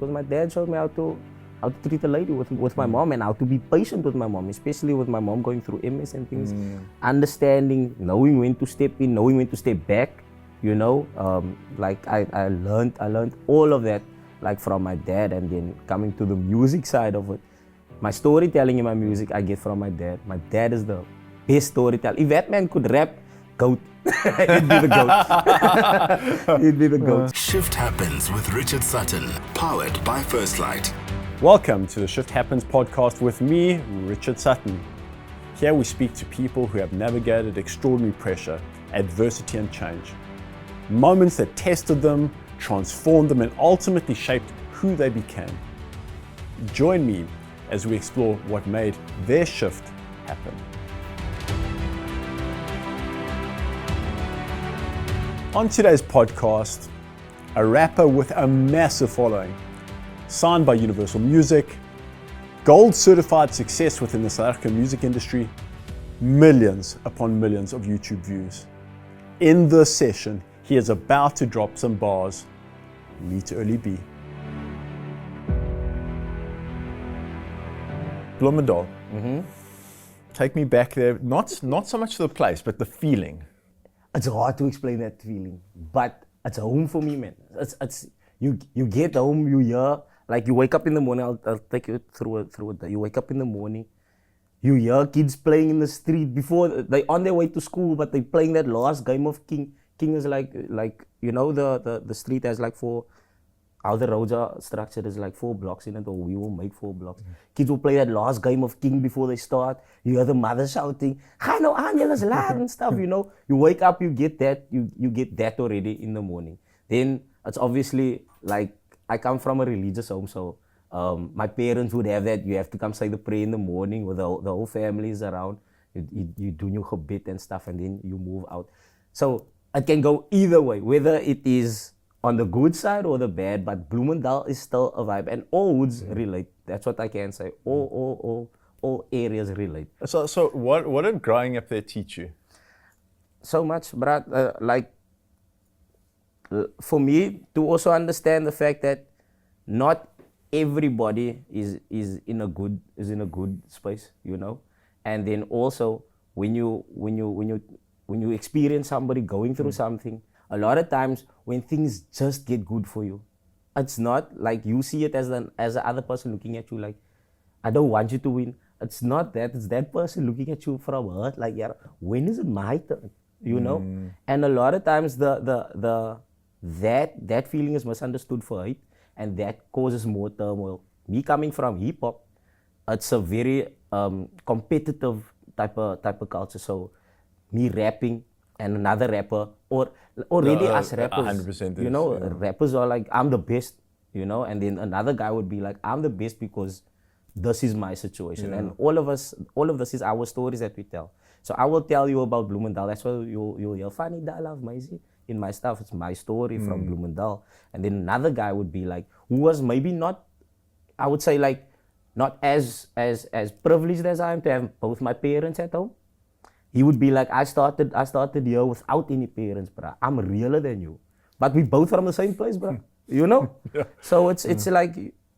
because my dad showed me how to treat a lady with my mom, and how to be patient with my mom, especially with my mom going through MS and things. Understanding, knowing when to step in, knowing when to step back. You know, like I learned all of that, like from my dad. And then coming to the music side of it, my storytelling in my music I get from my dad. My dad is the best storyteller. If that man could rap, goat. He'd be the goat. He'd be the goat. Shift Happens with Richard Sutton, powered by First Light. Welcome to the Shift Happens podcast with me, Richard Sutton. Here we speak to people who have navigated extraordinary pressure, adversity and change. Moments that tested them, transformed them, and ultimately shaped who they became. Join me as we explore what made their shift happen. On today's podcast, a rapper with a massive following, signed by Universal Music, gold certified success within the South African music industry, millions upon millions of YouTube views. In this session, he is about to drop some bars. Meet Early B. Bloemendal. Take me back there. Not so much the place, but the feeling. It's hard to explain that feeling, but it's home for me, man. It's you get home, you hear, like you wake up in the morning. I'll take you through it. You wake up in the morning, you hear kids playing in the street before they on their way to school, but they playing that last game of King. King is like you know the street has like how the roads are structured is like 4 blocks in it, or we will make 4 blocks. Kids will play that last game of King before they start. You hear the mother shouting, "Ga nou aan, julle is laat," and stuff, you know. You wake up, you get that, you get that already in the morning. Then it's obviously like, I come from a religious home, so my parents would have that, you have to come say the prayer in the morning with the whole family is around. You do your gebed and stuff, and then you move out. So it can go either way, whether it is on the good side or the bad, but Bloemendal is still a vibe, and all hoods relate. That's what I can say. All areas relate. So what did growing up there teach you? So much, but for me to also understand the fact that not everybody is in a good space, you know, and then also when you experience somebody going through something. A lot of times when things just get good for you, it's not like you see it as the other person looking at you like, I don't want you to win. It's not that. It's that person looking at you from hurt, like, yeah, when is it my turn? You know? And a lot of times that feeling is misunderstood for hate, and that causes more turmoil. Me coming from hip hop, it's a very competitive type of culture. So me rapping and another rapper, or really us rappers, 100% you know, rappers are like, I'm the best, you know, and then another guy would be like, I'm the best because this is my situation. And all of this is our stories that we tell. So I will tell you about Bloemendal. That's why you'll hear funny dialogue in my stuff. It's my story from Bloemendal. And then another guy would be like, who was maybe not, I would say like, not as privileged as I am to have both my parents at home. He would be like, I started here without any parents, bruh. I'm realer than you. But we both from the same place, bruh. You know? So it's like,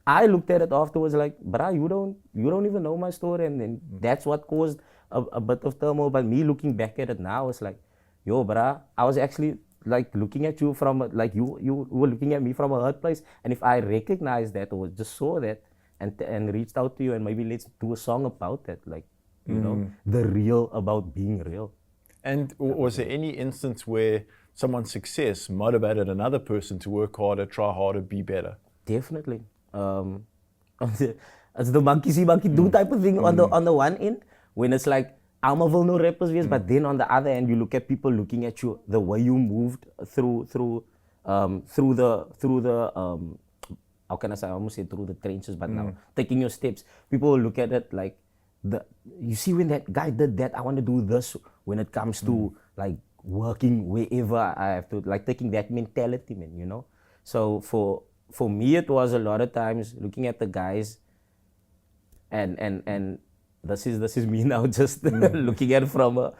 I looked at it afterwards like, bruh, you don't even know my story. And then that's what caused a bit of turmoil. But me looking back at it now, it's like, yo, bruh, I was actually like looking at you from, like you were looking at me from a hurt place. And if I recognized that or just saw that and reached out to you and maybe let's do a song about that, like, you know, the real about being real. And was there any instance where someone's success motivated another person to work harder, try harder, be better? Definitely. It's the monkey see, monkey do type of thing on the one end, when it's like, I'm a will no rappers, yes, but then on the other end, you look at people looking at you, the way you moved through the how can I say, I almost said through the trenches, but now taking your steps, people will look at it like, you see when that guy did that, I want to do this when it comes to like working wherever I have to, like taking that mentality, man, you know. So for me, it was a lot of times looking at the guys, and this is me now, just looking at it from a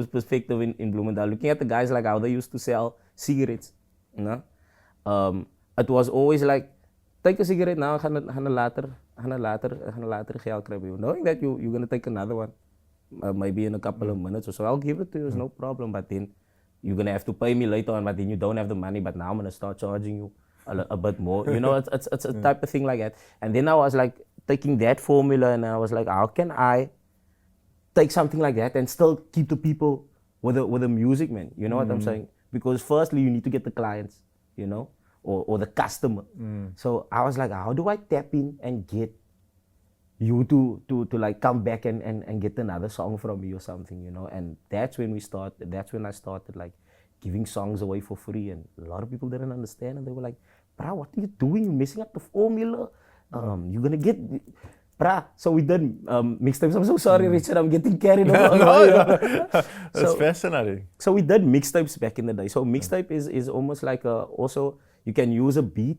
perspective in Bloemendal, looking at the guys like how they used to sell cigarettes, you know. It was always like, take a cigarette now, gaan later geld krijgen. Knowing that you're gonna take another one, maybe in a couple of minutes or so, I'll give it to you, it's no problem. But then you're gonna have to pay me later on, but then you don't have the money, but now I'm gonna start charging you a bit more. You know, it's a type of thing like that. And then I was like taking that formula and I was like, how can I take something like that and still keep the people with the music, man? You know what I'm saying? Because firstly, you need to get the clients, you know, or the customer. So I was like, how do I tap in and get you to like come back and get another song from me or something, you know? And that's when I started like giving songs away for free, and a lot of people didn't understand, and they were like, "Bra, what are you doing? You're messing up the formula. You're gonna get..." Bra, so we did mixtapes. I'm so sorry, Richard, I'm getting carried away. No. That's fascinating. So we did mixtapes back in the day. So mixtape is almost like also, you can use a beat,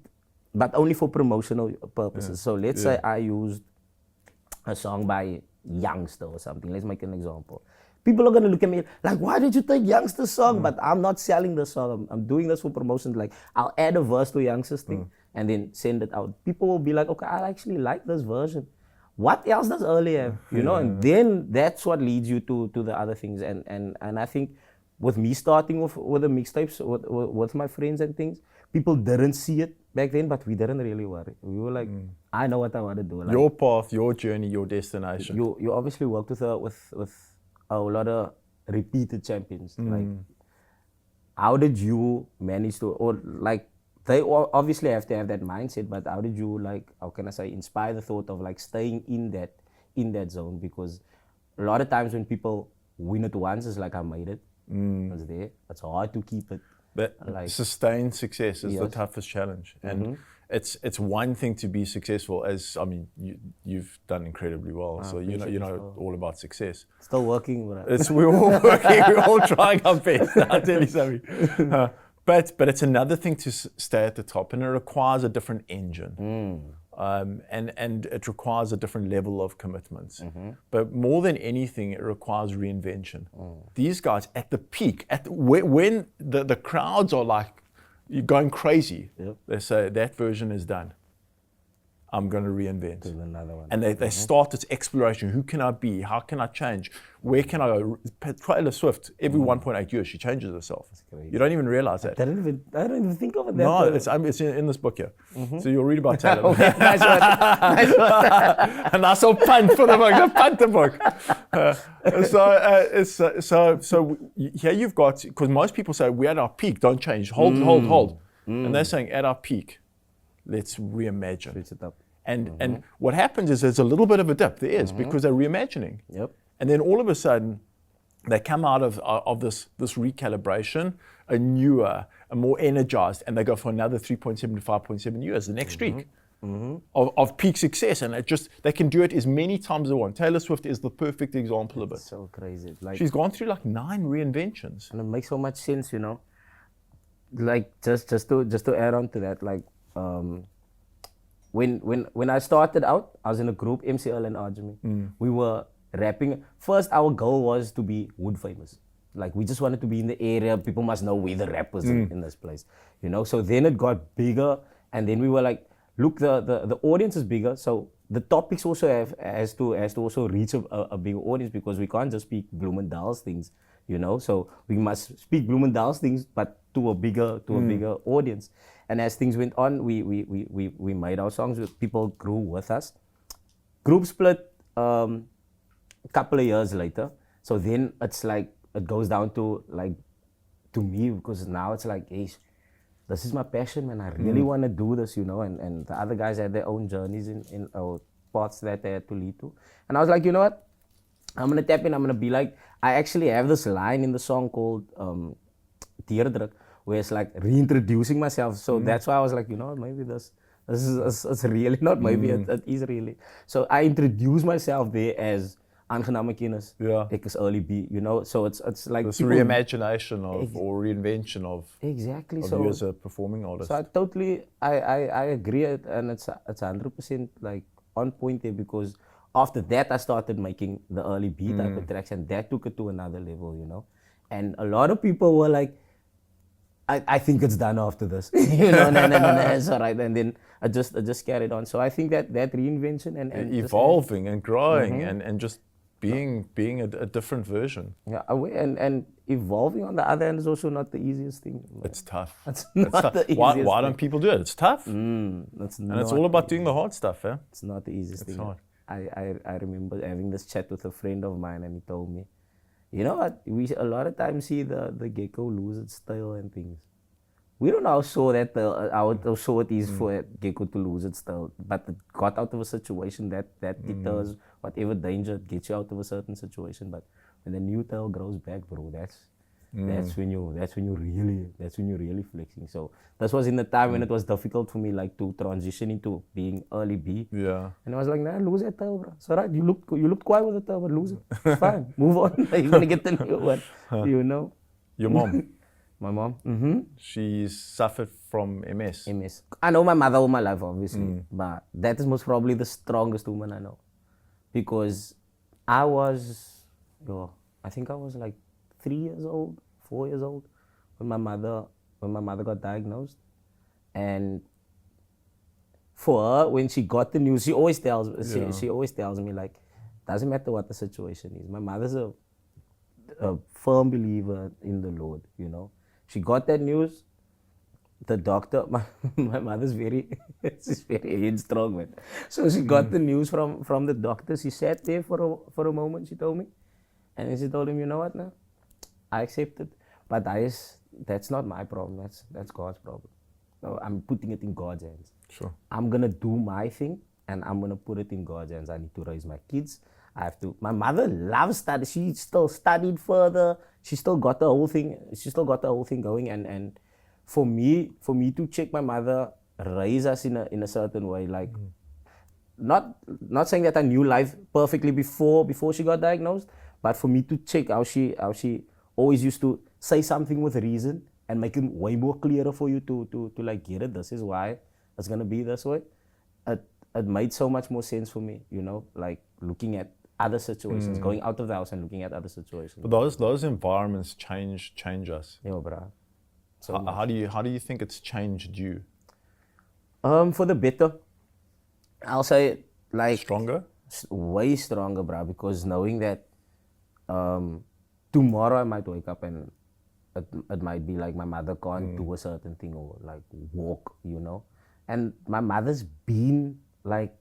but only for promotional purposes. So let's say I used a song by Youngster or something. Let's make an example. People are gonna look at me like, why did you take Youngster's song? But I'm not selling the song. I'm doing this for promotion. Like, I'll add a verse to Youngster's thing and then send it out. People will be like, okay, I actually like this version. What else does Early have? You know, and then that's what leads you to the other things. And I think with me starting with the mixtapes with my friends and things, people didn't see it back then, but we didn't really worry. We were like, I know what I want to do. Like, Your path, your journey, your destination. You obviously worked with a lot of repeated champions. Like, how did you manage to, or like, they obviously have to have that mindset, but how did you, like, how can I say, inspire the thought of like staying in that zone? Because a lot of times when people win it once, it's like, I made it. It's there. It's hard to keep it. But like, sustained success is the yes. toughest challenge, and it's one thing to be successful. As I mean, you've done incredibly well, so you know all about success. Still working, bro. We're all working, we're all trying our best. I'll tell you something. But it's another thing to stay at the top, and it requires a different engine. And it requires a different level of commitments. But more than anything, it requires reinvention. These guys at the peak, when the crowds are like, you're going crazy, they say, that version is done. I'm going to reinvent. Another one. And they start this exploration. Who can I be? How can I change? Where can I go? Taylor Swift, every 1.8 years, she changes herself. You don't even realize that. I don't even think of it that No, way. it's in this book here. So you'll read about Taylor. Okay, nice one. Nice one. And I saw punt for the book. I punt the book. So here you've got, because most people say we're at our peak, don't change, hold. And they're saying at our peak, let's reimagine. Switch it up. And what happens is there's a little bit of a dip. There is, because they're reimagining. Yep. And then all of a sudden, they come out of this recalibration, a newer, a more energized, and they go for another 3.7 to 5.7 years, the next streak of peak success. And they can do it as many times as they want. Taylor Swift is the perfect example of it. So crazy. Like, She's gone through like 9 reinventions. and it makes so much sense, you know. Like, just to add on to that, like, when I started out, I was in a group, MCL and Arjami. We were rapping. First, our goal was to be wood famous. Like, we just wanted to be in the area. People must know we're the rappers in this place, you know. So then it got bigger, and then we were like, look, the audience is bigger, so the topics also has to also reach a bigger audience, because we can't just speak Bloemendal's things, you know. So we must speak Bloemendal's things, but to a bigger audience. And as things went on, we made our songs. People grew with us. Group split a couple of years later. So then it's like, it goes down to like, to me, because now it's like, hey, this is my passion, man. I really want to do this, you know. And the other guys had their own journeys in paths that they had to lead to. And I was like, you know what? I'm going to tap in. I'm going to be like, I actually have this line in the song called Teerdruk, where it's like reintroducing myself. So that's why I was like, you know what, maybe this is it's really not, maybe it is really. So I introduce myself there as Aangename Kennis. Ek is Early B, you know. So it's like this reimagination or reinvention of exactly. of So you as a performing artist. So I totally I agree, and it's 100% like on point there, because after that I started making the Early B type of tracks, and that took it to another level, you know. And a lot of people were like, I think it's done after this. You know, no, it's all right. And then I just carried on. So I think that reinvention and Evolving and growing and just being a different version. yeah, and evolving on the other hand is also not the easiest thing. It's tough. It's It's not tough. the Why easiest don't people do it? It's tough. and And it's all about doing the hard stuff, eh? It's not the easiest It's thing. hard. I remember having this chat with a friend of mine, and he told me, you know what? We a lot of times see the gecko lose its tail and things. We don't know how sure that how sure it is for a gecko to lose its tail, but it got out of a situation that deters whatever danger it gets you out of a certain situation. But when the new tail grows back, bro, that's when you're really flexing. So this was in the time when it was difficult for me, like, to transition into being early B. Yeah. And I was like, nah, lose that tail, bro. It's alright. You looked quiet with the tail, but lose it. It's fine. Move on. You're gonna get the new one. You know. Your mom, My mom. she suffered from MS. MS. I know my mother all my life, obviously, but that is most probably the strongest woman I know, because I think I was like 3 years old, 4 years old, when my mother got diagnosed, and for her, when she got the news, she always tells me, like, doesn't matter what the situation is. My mother's a firm believer in the Lord, you know. She got that news. The doctor, my mother's she's very headstrong, man. So she got the news from the doctor. She sat there for a moment, she told me. And then she told him, you know what now? I accept it. But that's not my problem. That's God's problem. So I'm putting it in God's hands. Sure. I'm gonna do my thing and I'm gonna put it in God's hands. I need to raise my kids. My mother loves study. She still studied further. She still got the whole thing. Going. And for me to check my mother raise us in a certain way, like, not saying that I knew life perfectly before she got diagnosed, but for me to check how she always used to say something with reason and make it way more clearer for you to like get it. This is why it's gonna be this way. It made so much more sense for me, you know, like looking at other situations, going out of the house and looking at other situations. But those environments change us. Yeah, bruh. So How do you think it's changed you? for the better, I'll say, like, Stronger? way stronger, bruh, because knowing that tomorrow I might wake up and it might be like my mother can't do a certain thing or like walk, you know. And my mother's been like,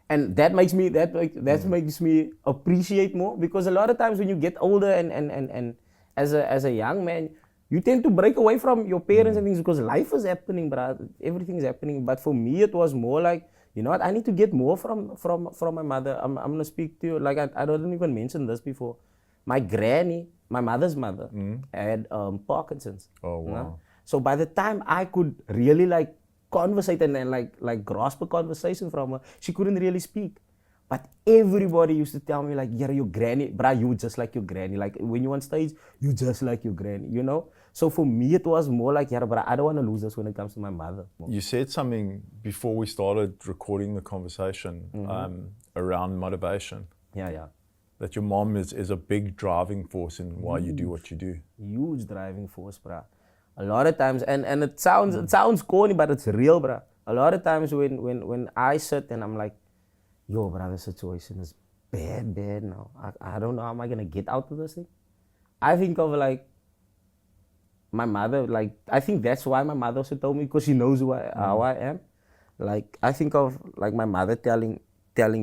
and that makes me appreciate more, because a lot of times when you get older and as a young man, you tend to break away from your parents and things because life is happening, bruh. Everything's happening. But for me, it was more like, you know what, I need to get more from my mother. I'm gonna speak to you, like, I didn't even mention this before. My granny, my mother's mother, had Parkinson's. Oh, wow. You know? So by the time I could really like conversate and like grasp a conversation from her, she couldn't really speak. But everybody used to tell me, like, yeah, your granny, bruh, you just like your granny. Like, when you're on stage, you just like your granny, you know? So for me, it was more like, yeah, bruh, I don't want to lose this when it comes to my mother. You said something before we started recording the conversation around motivation. Yeah. That your mom is a big driving force in why you do what you do. Huge driving force, bruh. A lot of times, and it sounds corny, but it's real, bruh. A lot of times when I sit and I'm like, yo, bruh, the situation is bad now. I don't know how am I gonna get out of this thing. I think of like my mother, like, I think that's why my mother also told me, because she knows how I am. Like, I think of like my mother telling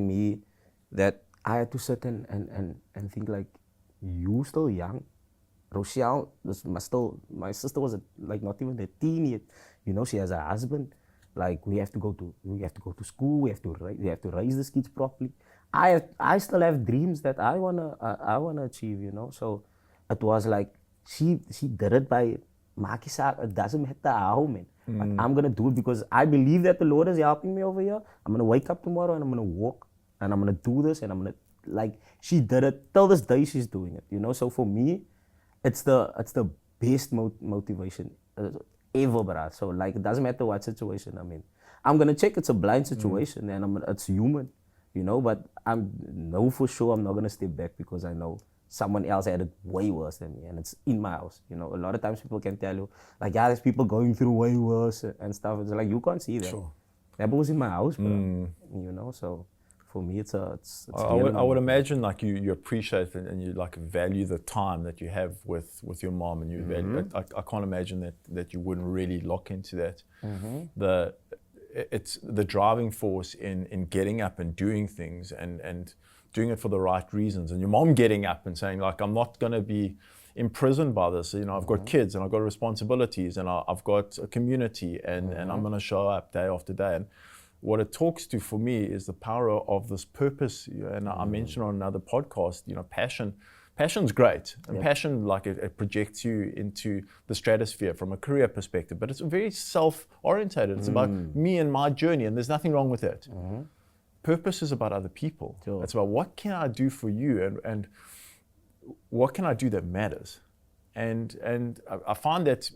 me that I had to sit and think, like, you still young. Rochelle, my sister was like not even a teen yet. You know, she has a husband. Like, we have to go to school. We have to raise these kids properly. I still have dreams that I wanna achieve. You know, so it was like she did it by Makisa. It doesn't matter how, man. But I'm gonna do it because I believe that the Lord is helping me over here. I'm gonna wake up tomorrow and I'm gonna walk and I'm gonna do this and I'm gonna, like, she did it till this day. She's doing it. You know, so for me, it's the best motivation ever, bruh. So, like, it doesn't matter what situation I'm in. I'm gonna check it's a blind situation and it's human, you know. But I know for sure I'm not gonna step back because I know someone else had it way worse than me, and it's in my house. You know, a lot of times people can tell you, like, yeah, there's people going through way worse and stuff. It's like, you can't see that. Sure. That was in my house, bro. You know, so for me, it's I would imagine like you appreciate it and you like value the time that you have with your mom, and you value. I can't imagine that you wouldn't really lock into that. It's the driving force in getting up and doing things and doing it for the right reasons. And your mom getting up and saying, like, I'm not going to be imprisoned by this. You know, I've got kids and I've got responsibilities and I've got a community and I'm going to show up day after day. And what it talks to for me is the power of this purpose. And I mentioned on another podcast, you know, passion. Passion's great, and passion, like it projects you into the stratosphere from a career perspective, but it's very self-orientated. It's about me and my journey, and there's nothing wrong with it. Purpose is about other people. Sure. It's about what can I do for you, and what can I do that matters. And I find that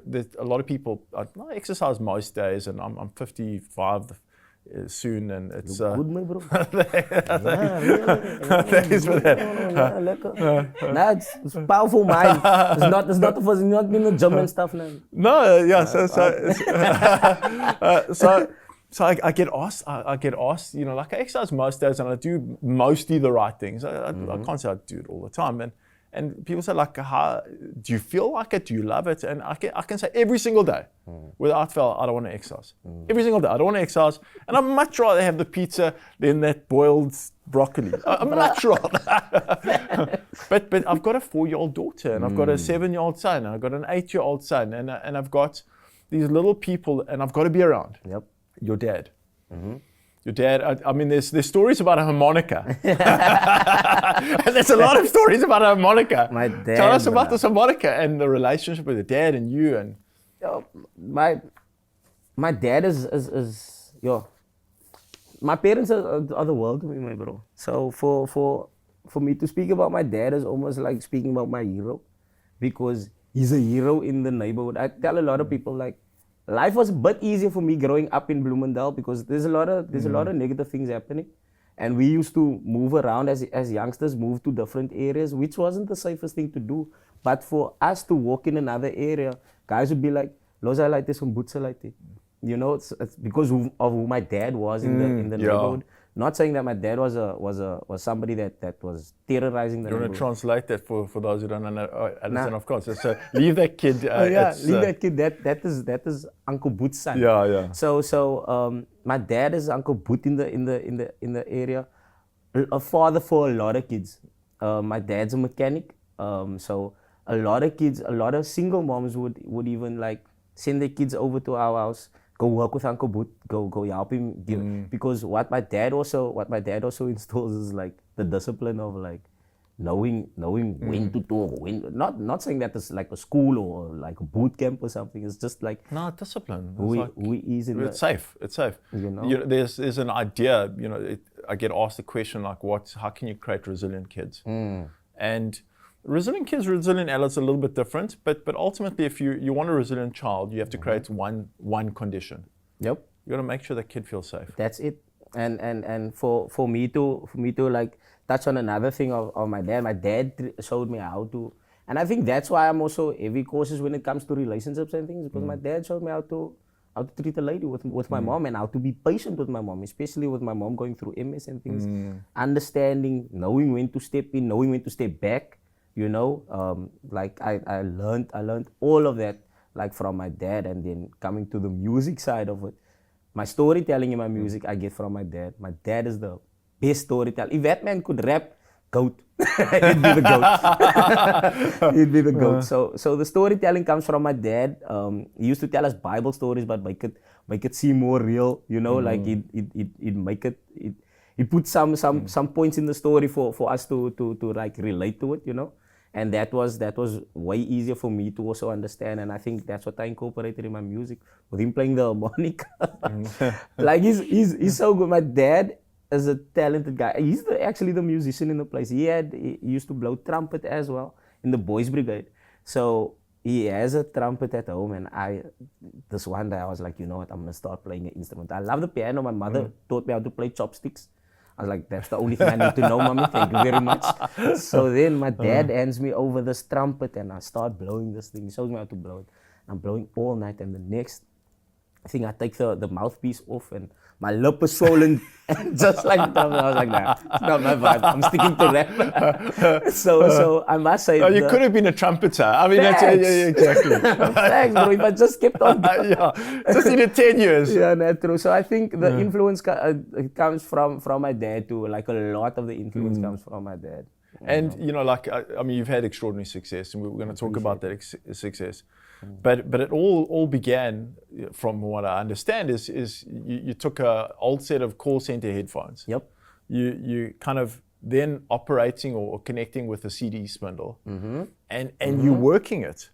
that a lot of people, I exercise most days, and I'm 55 soon, and it's good, my bro. Thanks for that. Nah, it's powerful mind. It's not in the gym and stuff now. No, yeah. So I get asked. You know, like I exercise most days, and I do mostly the right things. I can't say I do it all the time, and people say, like, how do you feel like it? Do you love it? And I can say every single day, without fail, I don't want to exercise. Every single day, I don't want to exercise. And I'd much rather have the pizza than that boiled broccoli. I'm much rather. But I've got a 4-year-old daughter, and I've got a 7-year-old son, and I've got an 8-year-old son, and I've got these little people, and I've got to be around. Yep. Your dad. Your dad, I mean, there's stories about a harmonica. And there's a lot of stories about a harmonica. My dad. Tell us about this harmonica and the relationship with your dad and you. And my dad is my parents are the world to me, my bro. So for me to speak about my dad is almost like speaking about my hero, because he's a hero in the neighborhood. I tell a lot of people, like, life was a bit easier for me growing up in Bloemendal, because there's a lot of negative things happening, and we used to move around as youngsters, move to different areas, which wasn't the safest thing to do. But for us to walk in another area, guys would be like, "Loza like this, Butsa like this." You know, it's because of who my dad was in the neighborhood. Not saying that my dad was somebody that was terrorizing the neighborhood. You want to translate that for those who don't understand, of course. So leave that kid. Leave that kid. That is Uncle Boot's son. Yeah. So my dad is Uncle Boot in the area. A father for a lot of kids. My dad's a mechanic. So a lot of kids, a lot of single moms would even like send their kids over to our house. Go work with Uncle Boot, go help him. Because what my dad also installs is like the discipline of like knowing when to talk, not saying that it's like a school or like a boot camp or something. It's just like discipline. We ease in. It's safe. You know, there's an idea. You know, I get asked the question like, how can you create resilient kids? And resilient kids, resilient adults are a little bit different, but ultimately, if you want a resilient child, you have to create one condition. Yep. You got to make sure that kid feels safe. That's it. And for me to like touch on another thing of my dad showed me how to, and I think that's why I'm also heavy cautious when it comes to relationships and things, because my dad showed me how to treat a lady with my mom, and how to be patient with my mom, especially with my mom going through MS and things. Understanding, knowing when to step in, knowing when to step back. You know, like I learned all of that like from my dad, and then coming to the music side of it. My storytelling in my music I get from my dad. My dad is the best storyteller. If that man could rap, GOAT. He'd be the GOAT. He'd be the GOAT. So the storytelling comes from my dad. He used to tell us Bible stories, but make it seem more real. You know, like he'd make it. He put some points in the story for us to like relate to it. You know. And that was way easier for me to also understand, and I think that's what I incorporated in my music, with him playing the harmonica. Like he's so good. My dad is a talented guy. He's actually the musician in the place. He used to blow trumpet as well in the boys' brigade. So he has a trumpet at home, and this one day I was like, you know what, I'm gonna start playing an instrument. I love the piano. My mother taught me how to play chopsticks. I was like, that's the only thing I need to know, mommy. Thank you very much. So then my dad hands me over this trumpet and I start blowing this thing. He shows me how to blow it. I'm blowing all night, and the next thing I take the mouthpiece off and my lip is swollen and just like that. I was like, nah, it's not my vibe. I'm sticking to rap. so I must say, you could have been a trumpeter. I mean, that's, exactly. Thanks, bro. If I just kept on. Just in 10 years. Yeah, that's true. So I think the influence comes from my dad too. Like a lot of the influence comes from my dad. And like I mean, you've had extraordinary success, and we're going to talk about that success. But it all began, from what I understand, is you took a old set of call center headphones. Yep. You kind of then operating or connecting with a CD spindle, and you're working it,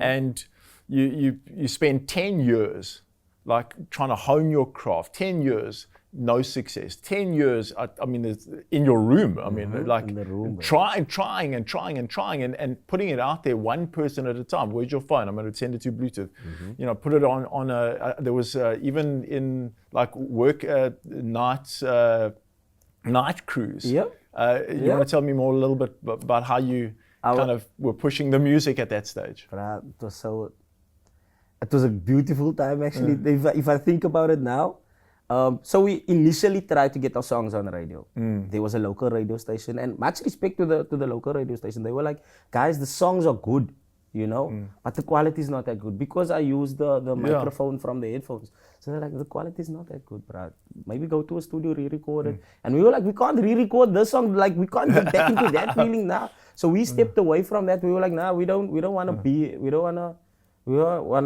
and you spend 10 years like trying to hone your craft. 10 years. No success. 10 years, I mean, in your room. I mean, like in the room, trying and putting it out there one person at a time. Where's your phone? I'm going to send it to Bluetooth. Put it on there was even in like work night cruise. Yep. You want to tell me more a little bit about how you kind of were pushing the music at that stage? It was a beautiful time actually. If I think about it now. So we initially tried to get our songs on the radio. There was a local radio station, and much respect to the local radio station. They were like, guys, the songs are good, but the quality is not that good because I used the microphone from the headphones. So they're like, the quality is not that good, bro. Maybe go to a studio, re-record it. And we were like, we can't re-record this song. Like, we can't get back into that feeling now. So we stepped away from that. We were like, nah, we don't want to be, we want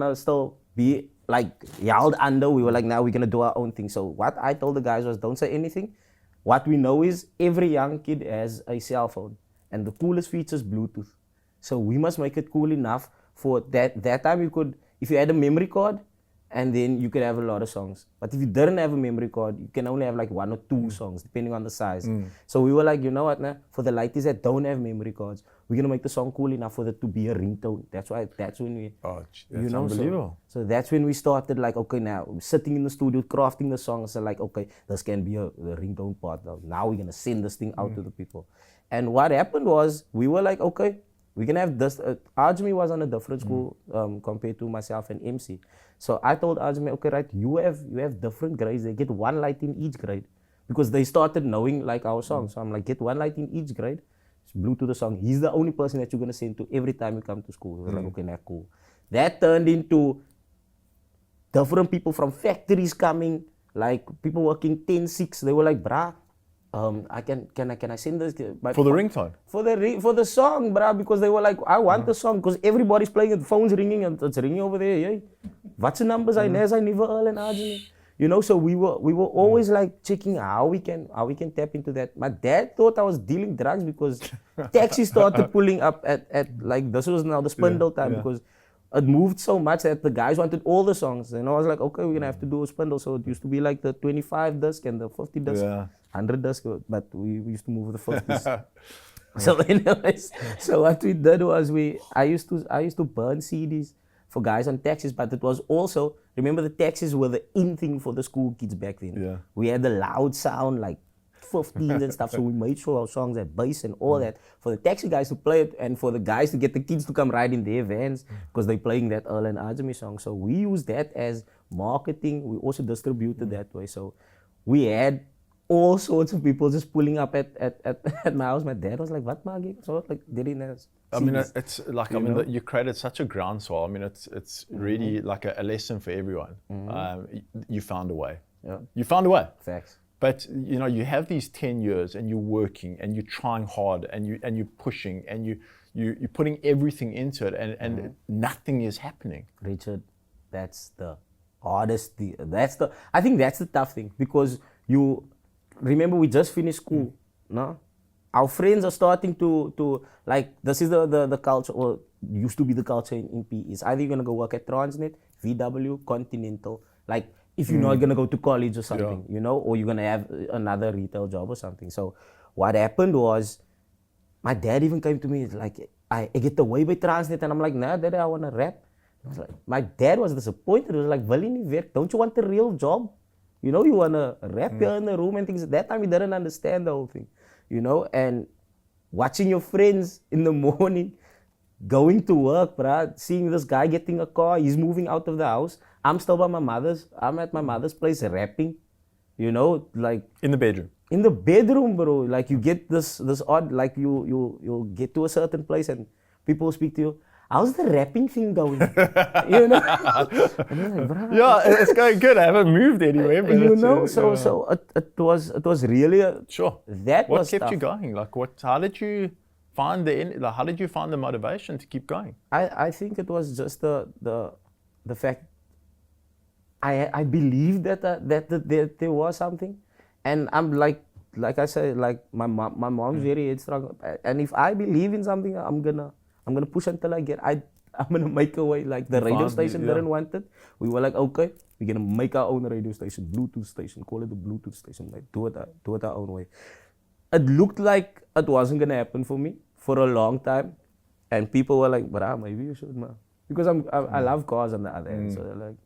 to still be like yelled under. We were like, now we're gonna do our own thing. So what I told the guys was, don't say anything. What we know is every young kid has a cell phone, and the coolest feature is Bluetooth. So we must make it cool enough for that. That time you could, if you had a memory card, and then you could have a lot of songs. But if you didn't have a memory card, you can only have like 1 or 2 songs, depending on the size. So we were like, you know what, nah? For the ladies that don't have memory cards, we're gonna make the song cool enough for it to be a ringtone. That's when we, that's unbelievable. So that's when we started like, okay, now sitting in the studio, crafting the songs, and like, okay, this can be a ringtone part. Now we're gonna send this thing out to the people. And what happened was, we were like, okay, we can have this. Ajmi was on a different school compared to myself and MC. So I told Ajmi, okay, right, you have different grades. They get 1 light in each grade because they started knowing like our songs. So I'm like, get 1 light in each grade. Bluetooth the song. He's the only person that you're gonna send to every time you come to school. We're like, okay, now cool. That turned into different people from factories coming, like people working 10-6. They were like, brah, can I send this for the ringtone? For the song, bruh, because they were like, I want the song because everybody's playing it, the phone's ringing and it's ringing over there. Yeah. What's the numbers? I never earn an Arjun. So we were always like checking how we can tap into that. My dad thought I was dealing drugs because taxis started pulling up at like, this was now the spindle time because it moved so much that the guys wanted all the songs. And I was like, okay, we're gonna have to do a spindle. So it used to be like the 25 disc and the 50 disc, 100 disc, but we used to move the 50s. So anyways, so what we did was I used to burn CDs for guys on taxis, but it was also, remember the taxis were the in thing for the school kids back then. Yeah. We had the loud sound, like 15s and stuff, so we made sure our songs had bass and all that for the taxi guys to play it and for the guys to get the kids to come ride in their vans because they're playing that Earl and Ajami song. So we used that as marketing. We also distributed that way. So we had all sorts of people just pulling up at my house. My dad was like, what, Maggie? So like, did he know? I mean, it's like, you created such a groundswell. I mean, it's really like a lesson for everyone. You found a way. Yeah. You found a way. Facts. But you have these 10 years and you're working and you're trying hard and you're pushing and you're putting everything into it and nothing is happening. Richard, that's the hardest thing. I think that's the tough thing because you remember we just finished school, no? Our friends are starting to like, this is the culture, or used to be the culture in PE. It's either you're gonna go work at Transnet, VW, Continental, like if you're not gonna go to college or something, or you're gonna have another retail job or something. So what happened was, my dad even came to me like, I get away by Transnet, and I'm like, nah, Dad, I wanna rap. I was like, my dad was disappointed. He was like, wil jy nie werk? Don't you want a real job? You know, you want to rap here in the room and things. At that time, we didn't understand the whole thing, you know, and watching your friends in the morning, going to work, bruh, seeing this guy getting a car, he's moving out of the house. I'm still by my mother's. I'm at my mother's place rapping, you know, like In the bedroom. in the bedroom, bro. Like you get this odd, like you'll get to a certain place and people speak to you. How's the rapping thing going? You know, and you're like, bruh, Yeah, it's going good. I haven't moved anywhere. But you it's, know. yeah. So it was really Sure. that What was kept you tough. going? Like, how did you find how did you find the motivation to keep going? I think it was just the fact I believed that there was something, and I'm like I said, like my mom's very headstrong, and if I believe in something, I'm gonna push until I'm gonna make a way. Like the radio found- station yeah. didn't want it. We were like, okay, we're gonna make our own radio station, Bluetooth station, call it the Bluetooth station, like do it our own way. It looked like it wasn't gonna happen for me for a long time, and people were like, "But maybe you should, man," because I love cars on the other end. So they're like,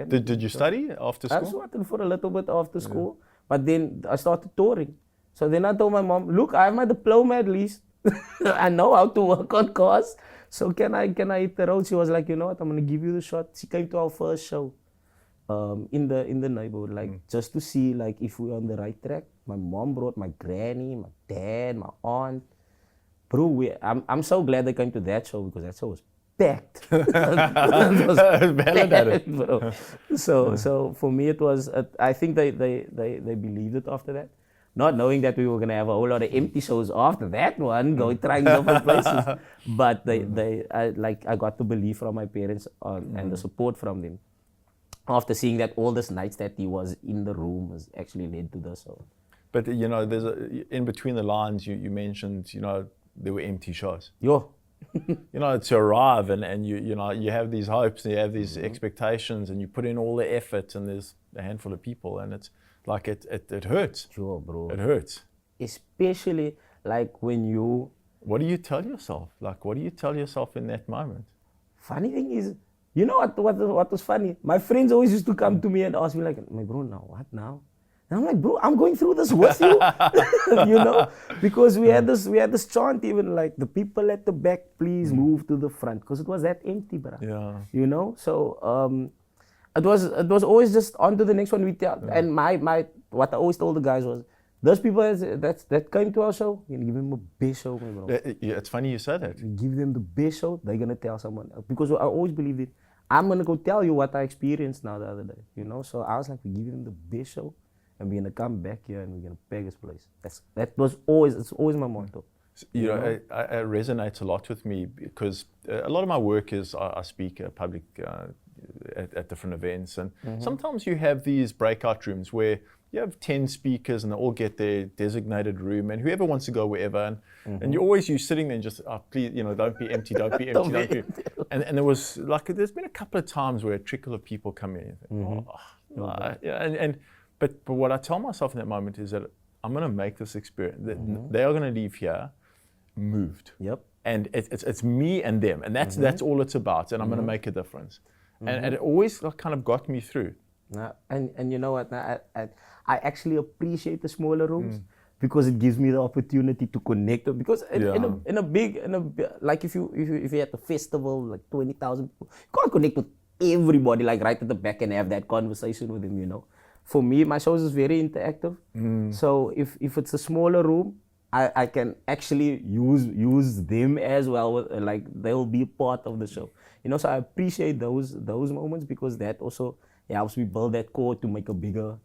Did you study after I school? started for a little bit after school, but then I started touring. So then I told my mom, "Look, I have my diploma at least. I know how to work on cars. So can I hit the road?" She was like, "You know what? I'm gonna give you the shot." She came to our first show, in the neighborhood, like just to see like if we're on the right track. My mom brought my granny, my dad, my aunt. Bro, I'm so glad they came to that show because that show was packed. It was Validated. packed, bro. So for me it was. I think they believed it after that, not knowing that we were gonna have a whole lot of empty shows after that one, going trying different places. But I got the belief from my parents and the support from them. After seeing that all these nights that he was in the room was actually led to this. So. But you know, there's in between the lines you mentioned, you know, there were empty shows. Yo, You know, to arrive and you know, you have these hopes and you have these expectations and you put in all the effort and there's a handful of people and it's like it hurts. sure, bro. It hurts. Especially like when you. What do you tell yourself? Like, what do you tell yourself in that moment? Funny thing is, you know what was funny? My friends always used to come to me and ask me like, "My bro, now what now?" And I'm like, "Bro, I'm going through this with you," you know, because we had this chant even like the people at the back, please move to the front, because it was that empty, bro. Yeah. You know, so it was always just on to the next one. We tell, and my what I always told the guys was, those people that came to our show, you give them a best show, my bro. Yeah, it's funny you said that. You give them the best show, they're gonna tell someone else. Because I always believed it. I'm gonna go tell you what I experienced now the other day, you know. So I was like, we give them the best show, and we're gonna come back here and we're gonna peg this place. It's always my motto. You know, it resonates a lot with me because a lot of my work is I speak public at different events, and sometimes you have these breakout rooms where you have 10 speakers and they all get their designated room, and whoever wants to go wherever, and you're sitting there and just, oh, please, you know, don't be empty, don't be empty, don't be. And there was like, there's been a couple of times where a trickle of people come in, and think, yeah, but what I tell myself in that moment is that I'm going to make this experience. They are going to leave here moved. Yep. And it's me and them, and that's all it's about. And I'm going to make a difference. And it always kind of got me through. And you know what? I actually appreciate the smaller rooms because it gives me the opportunity to connect them. Because in a big like if you had a festival like 20,000 people, you can't connect with everybody like right at the back and have that conversation with them. You know, for me, my shows is very interactive. So if it's a smaller room, I can actually use them as well. Like they'll be a part of the show. You know, so I appreciate those moments because that also helps me build that core to make a bigger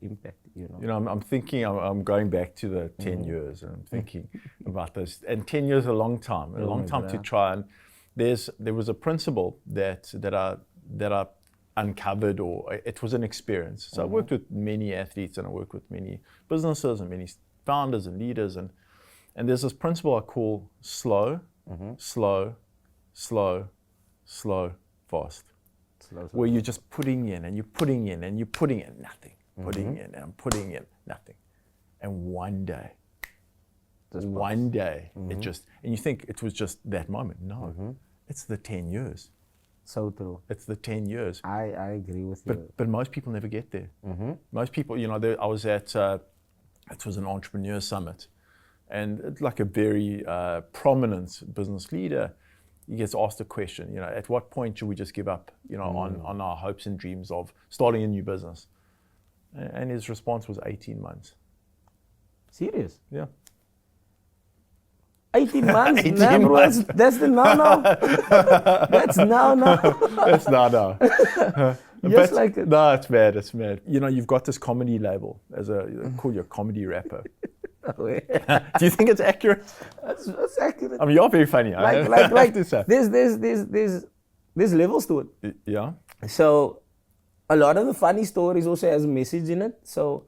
impact. You know, I'm thinking, I'm going back to the 10 years, and I'm thinking about this. And 10 years is a long time to try. And there was a principle that I uncovered, or it was an experience. So I worked with many athletes, and I worked with many businesses and many founders and leaders, and there's this principle I call slow, slow, slow, slow, fast. Where you're just putting in and you're putting in and you're putting in nothing, putting in and putting in nothing, and one day, it just, and you think it was just that moment. No, it's the 10 years. So true. It's the 10 years. I agree with you. But most people never get there. Most people, I was at, it was an entrepreneur summit, and it's like a very prominent business leader, he gets asked a question, at what point should we just give up, on our hopes and dreams of starting a new business? And his response was 18 months. Serious? Yeah. 18 months? 18 Nah, bro, months. that's the no. That's no. That's no. Yes, like no, it's mad. It's mad. You've got this comedy label as call you a comedy rapper. Do you think it's accurate? That's accurate. I mean, you're very funny. I have to say. There's levels to it. Yeah. So a lot of the funny stories also has a message in it. So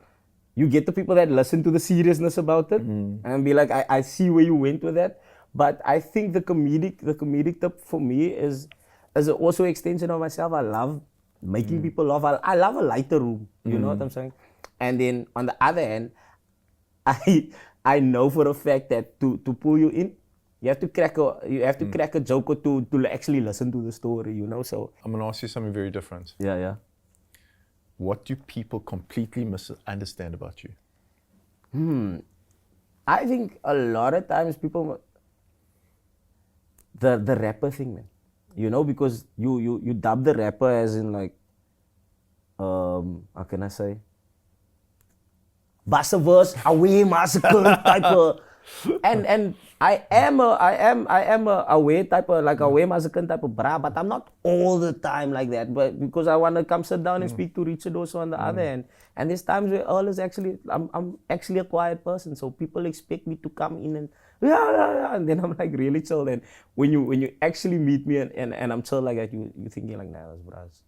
you get the people that listen to the seriousness about it and be like, I see where you went with that. But I think the comedic tip for me is also an extension of myself. I love making people laugh. I love a lighter room. You know what I'm saying? And then on the other hand, I know for a fact that to pull you in, you have to crack a joke or two to actually listen to the story. So I'm gonna ask you something very different. yeah. What do people completely misunderstand about you? I think a lot of times people, the rapper thing, man. Because you dub the rapper as in like, how can I say? Bassaverse, away massacre type of, and I am a way type of, like a way massacre type of bra, but I'm not all the time like that. But because I want to come sit down and speak to Richard also on the other end. And there's times where Earl is actually, I'm actually a quiet person, so people expect me to come in and and then I'm like really chill. And when you actually meet me and I'm chill like that, you thinking like, nah, that's bras.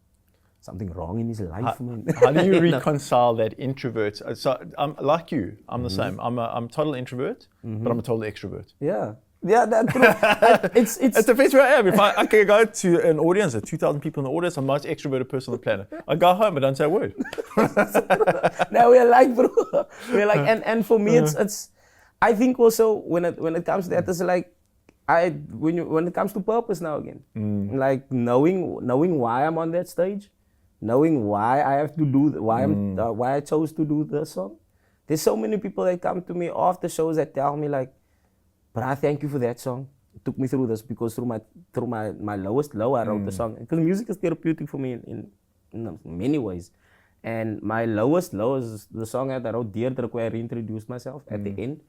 Something wrong in his life, man. How do you reconcile that introvert? So I'm like you. I'm the same. I'm a total introvert, but I'm a total extrovert. Yeah, that's true. It's It depends where I am. If I can go to an audience, 2,000 people in the audience, I'm the most extroverted person on the planet. I go home, I don't say a word. Now we're like, bro. We're like, and for me, it's. I think also when it comes to that, it's like, when it comes to purpose now again, like knowing why I'm on that stage. Knowing why I have to do, why I chose to do the song. There's so many people that come to me after shows that tell me like, "Bra, thank you for that song. It took me through this because through my lowest low, I wrote the song. Because music is therapeutic for me in many ways. And my lowest low is the song that I wrote, Deerdruk, where I reintroduced myself at the end.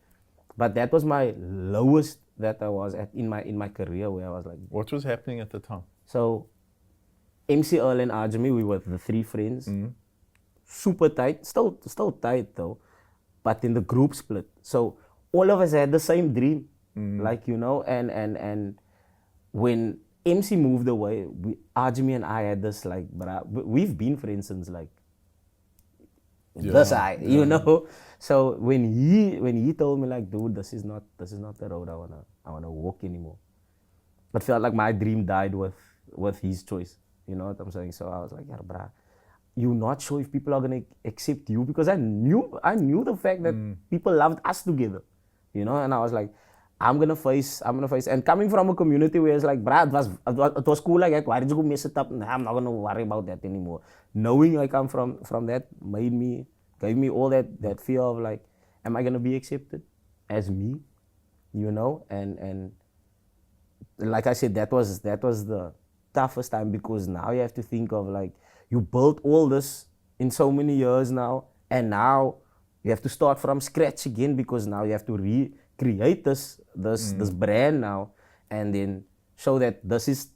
But that was my lowest that I was at in my career, where I was like, what was happening at the time? So MC Earl and Ajami, we were the three friends. Super tight, still tight though, but in the group split. So all of us had the same dream, and when MC moved away, Ajami and I had this like, we've been friends since like So when he told me like, dude, this is not the road I wanna walk anymore. It felt like my dream died with his choice. You know what I'm saying? So I was like, yeah, brah, you're not sure if people are gonna accept you, because I knew the fact that people loved us together, and I was like, I'm gonna face. And coming from a community where it's like, brah, it was cool, like, why did you go mess it up? Nah, I'm not gonna worry about that anymore. Knowing I come from that gave me all that fear of like, am I gonna be accepted as me? And like I said, that was the toughest time, because now you have to think of like, you built all this in so many years now, and now you have to start from scratch again, because now you have to recreate this brand now, and then show that this is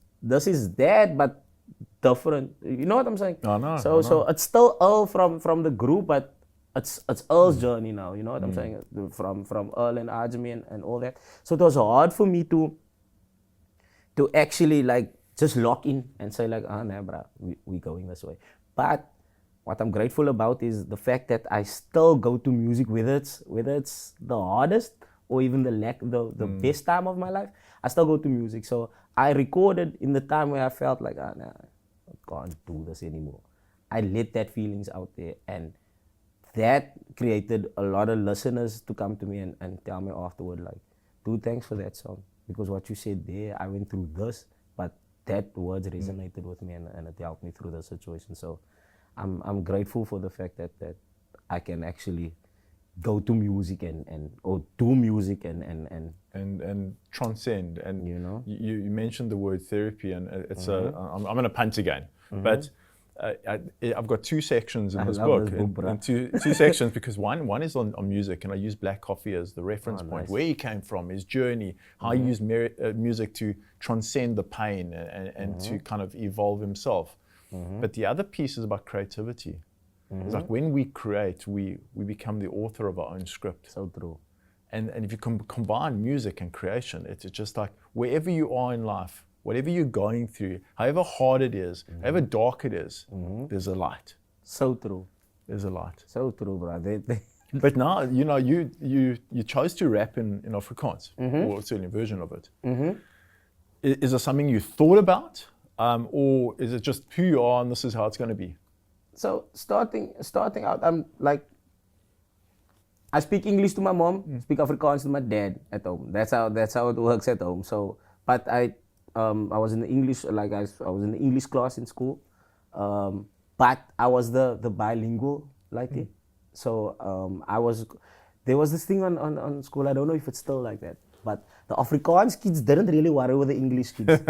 that, but different. You know what I'm saying? So it's still Earl from the group, but it's Earl's journey now. You know what I'm saying? From Earl and Ajami and all that. So it was hard for me to actually like just lock in and say like, nah, bruh, we going this way. But what I'm grateful about is the fact that I still go to music, whether it's the hardest or even the best time of my life, I still go to music. So I recorded in the time where I felt like, nah, I can't do this anymore. I let that feelings out there, and that created a lot of listeners to come to me and tell me afterward like, dude, thanks for that song, because what you said there, I went through this, but that words resonated with me, and it helped me through the situation. So I'm grateful for the fact that I can actually go to music or do music and transcend. And you know, you mentioned the word therapy, and it's I'm going to punt again, but I've got two sections in this book, and two sections, because one is on music, and I use Black Coffee as the reference point, where he came from, his journey, how he used music to transcend the pain and to kind of evolve himself. But the other piece is about creativity. It's like when we create, we become the author of our own script. So true. And if you combine music and creation, it's just like wherever you are in life, whatever you're going through, however hard it is, however dark it is, there's a light. So true. There's a light. So true, bro. But now, you know, you chose to rap in Afrikaans, or certainly a version of it. Is it something you thought about, or is it just who you are and this is how it's going to be? So starting out, I'm like, I speak English to my mom, speak Afrikaans to my dad at home. That's how it works at home. So, but I was in the English, like I was in the English class in school, but I was the bilingual like it. So there was this thing on school. I don't know if it's still like that, but the Afrikaans kids didn't really worry with the English kids.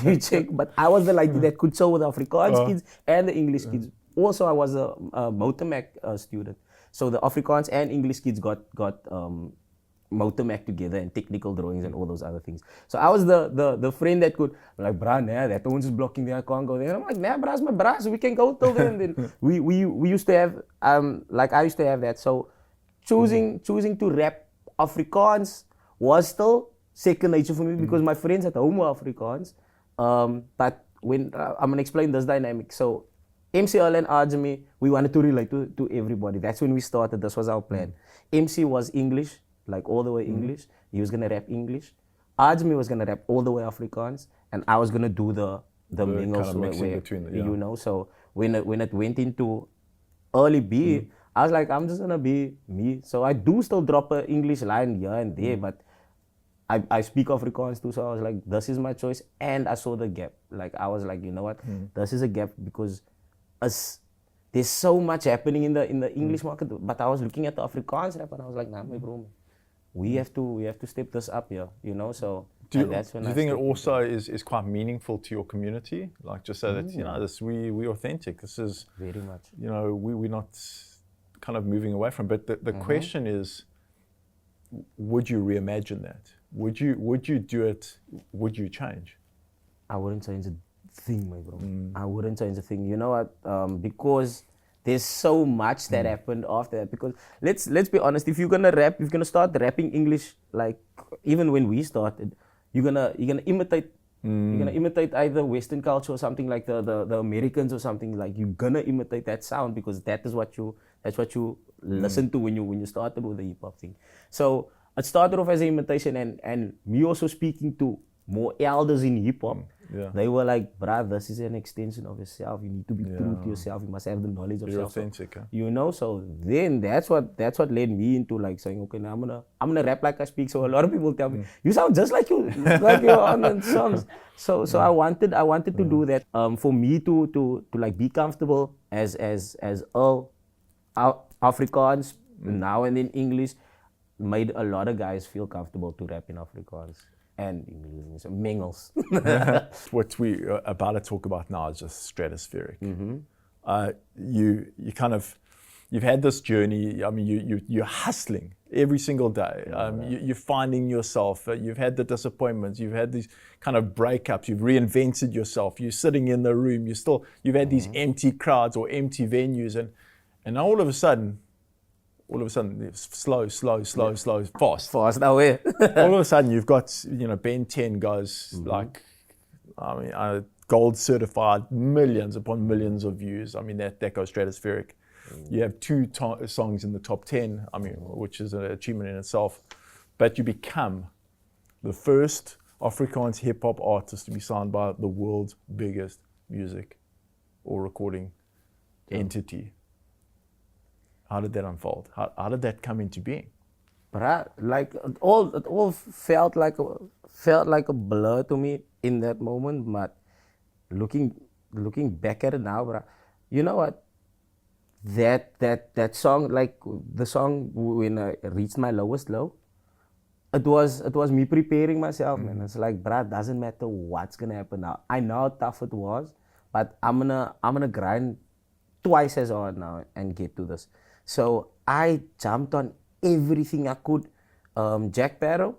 You check, but I was the lady that could show with the Afrikaans kids and the English kids. Also, I was a Motomac student. So the Afrikaans and English kids got Motomac together, and technical drawings and all those other things. So I was the friend that could, like, bruh, nah, that one's is blocking there, I can't go there. And I'm like, nah, bruh, it's my bruh, so we can go till then. And then we used to have, like I used to have that. So choosing to rap Afrikaans was still second nature for me, because my friends at home were Afrikaans. But when, I'm gonna explain this dynamic. So MCL and Ajami, we wanted to relate to everybody. That's when we started. This was our plan. MC was English, like all the way English. He was gonna rap English. Ajami was gonna rap all the way Afrikaans, and I was gonna do the mingles, kind of mixing between the, you know. So when it went into early B, I was like, I'm just gonna be me. So I do still drop an English line here and there, but I speak Afrikaans too. So I was like, this is my choice, and I saw the gap. Like I was like, you know what, this is a gap, because there's so much happening in the English market, but I was looking at the Afrikaans rap and I was like, nah, my bro, we have to step this up here, you know. So that's when do you think it also is quite meaningful to your community, like just so that you know this we authentic. This is very much, you know, we're not kind of moving away from. But the question is, would you reimagine that? Would you do it? Would you change? I wouldn't change a thing, my bro. I wouldn't change a thing. You know what? Because there's so much that happened after that. Because let's be honest, if you're gonna rap, if you're gonna start rapping English, like even when we started, you're gonna imitate. You're gonna imitate either Western culture or something, like the Americans or something. Like you're gonna imitate that sound, because that's what you listen to when you started with the hip hop thing. So it started off as an imitation, and me also speaking to more elders in hip hop. They were like, bruh, this is an extension of yourself. You need to be true to yourself. You must have the knowledge of yourself. Authentic, huh? You know. So then that's what led me into like saying, okay, now I'm gonna rap like I speak. So a lot of people tell me, you sound just like you're on the songs. So I wanted to do that. For me to like be comfortable as Earl Afrikaans now and in English, made a lot of guys feel comfortable to rap in Afrikaans and English, so mingles. What we are about to talk about now is just stratospheric. You've had this journey. I mean, you're hustling every single day. You're finding yourself. You've had the disappointments. You've had these kind of breakups. You've reinvented yourself. You're sitting in the room. You've had these empty crowds or empty venues, and all of a sudden, it's slow, fast. Fast away. All of a sudden, you've got, Ben 10 guys like, gold certified, millions upon millions of views. I mean, that goes stratospheric. You have two songs in the top 10, which is an achievement in itself. But you become the first Afrikaans hip hop artist to be signed by the world's biggest music or recording entity. How did that unfold? How did that come into being? But it all felt like a blur to me in that moment. But looking back at it now, bro, you know what? That song, like the song when I reached my lowest low, it was me preparing myself, man. It's like, bruh, doesn't matter what's gonna happen now. I know how tough it was, but I'm gonna grind twice as hard now and get to this. So I jumped on everything I could. Jack Barrow.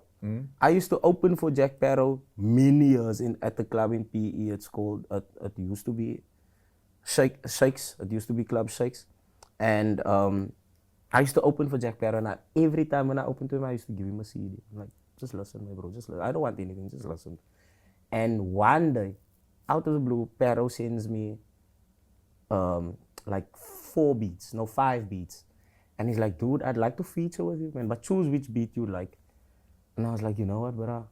I used to open for Jack Barrow many years at the club in PE. It's called. It used to be Shakes. It used to be Club Shakes, and I used to open for Jack Barrow. And every time when I opened to him, I used to give him a CD. I'm like, just listen, my bro. Just listen. I don't want anything. Just listen. And one day, out of the blue, Barrow sends me like 5 beats. And he's like, dude, I'd like to feature with you, man, but choose which beat you like. And I was like, you know what, brother?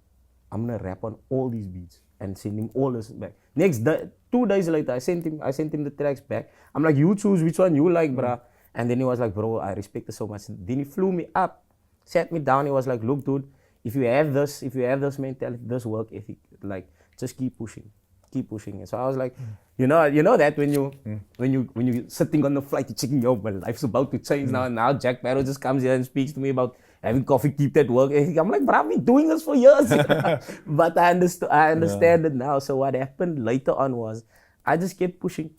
I'm gonna rap on all these beats and send him all this back. Next day, 2 days later, I sent him the tracks back. I'm like, you choose which one you like, brother. And then he was like, bro, I respect it so much. Then he flew me up, sat me down. He was like, look, dude, if you have this mentality, this work ethic, like, just keep pushing. And so I was like, you know that when you sitting on the flight, you're checking, yo, my life's about to change now. And now Jack Barrow just comes here and speaks to me about having coffee, keep that work ethic. I'm like, bro, I've been doing this for years. But I understand it now. So what happened later on was I just kept pushing.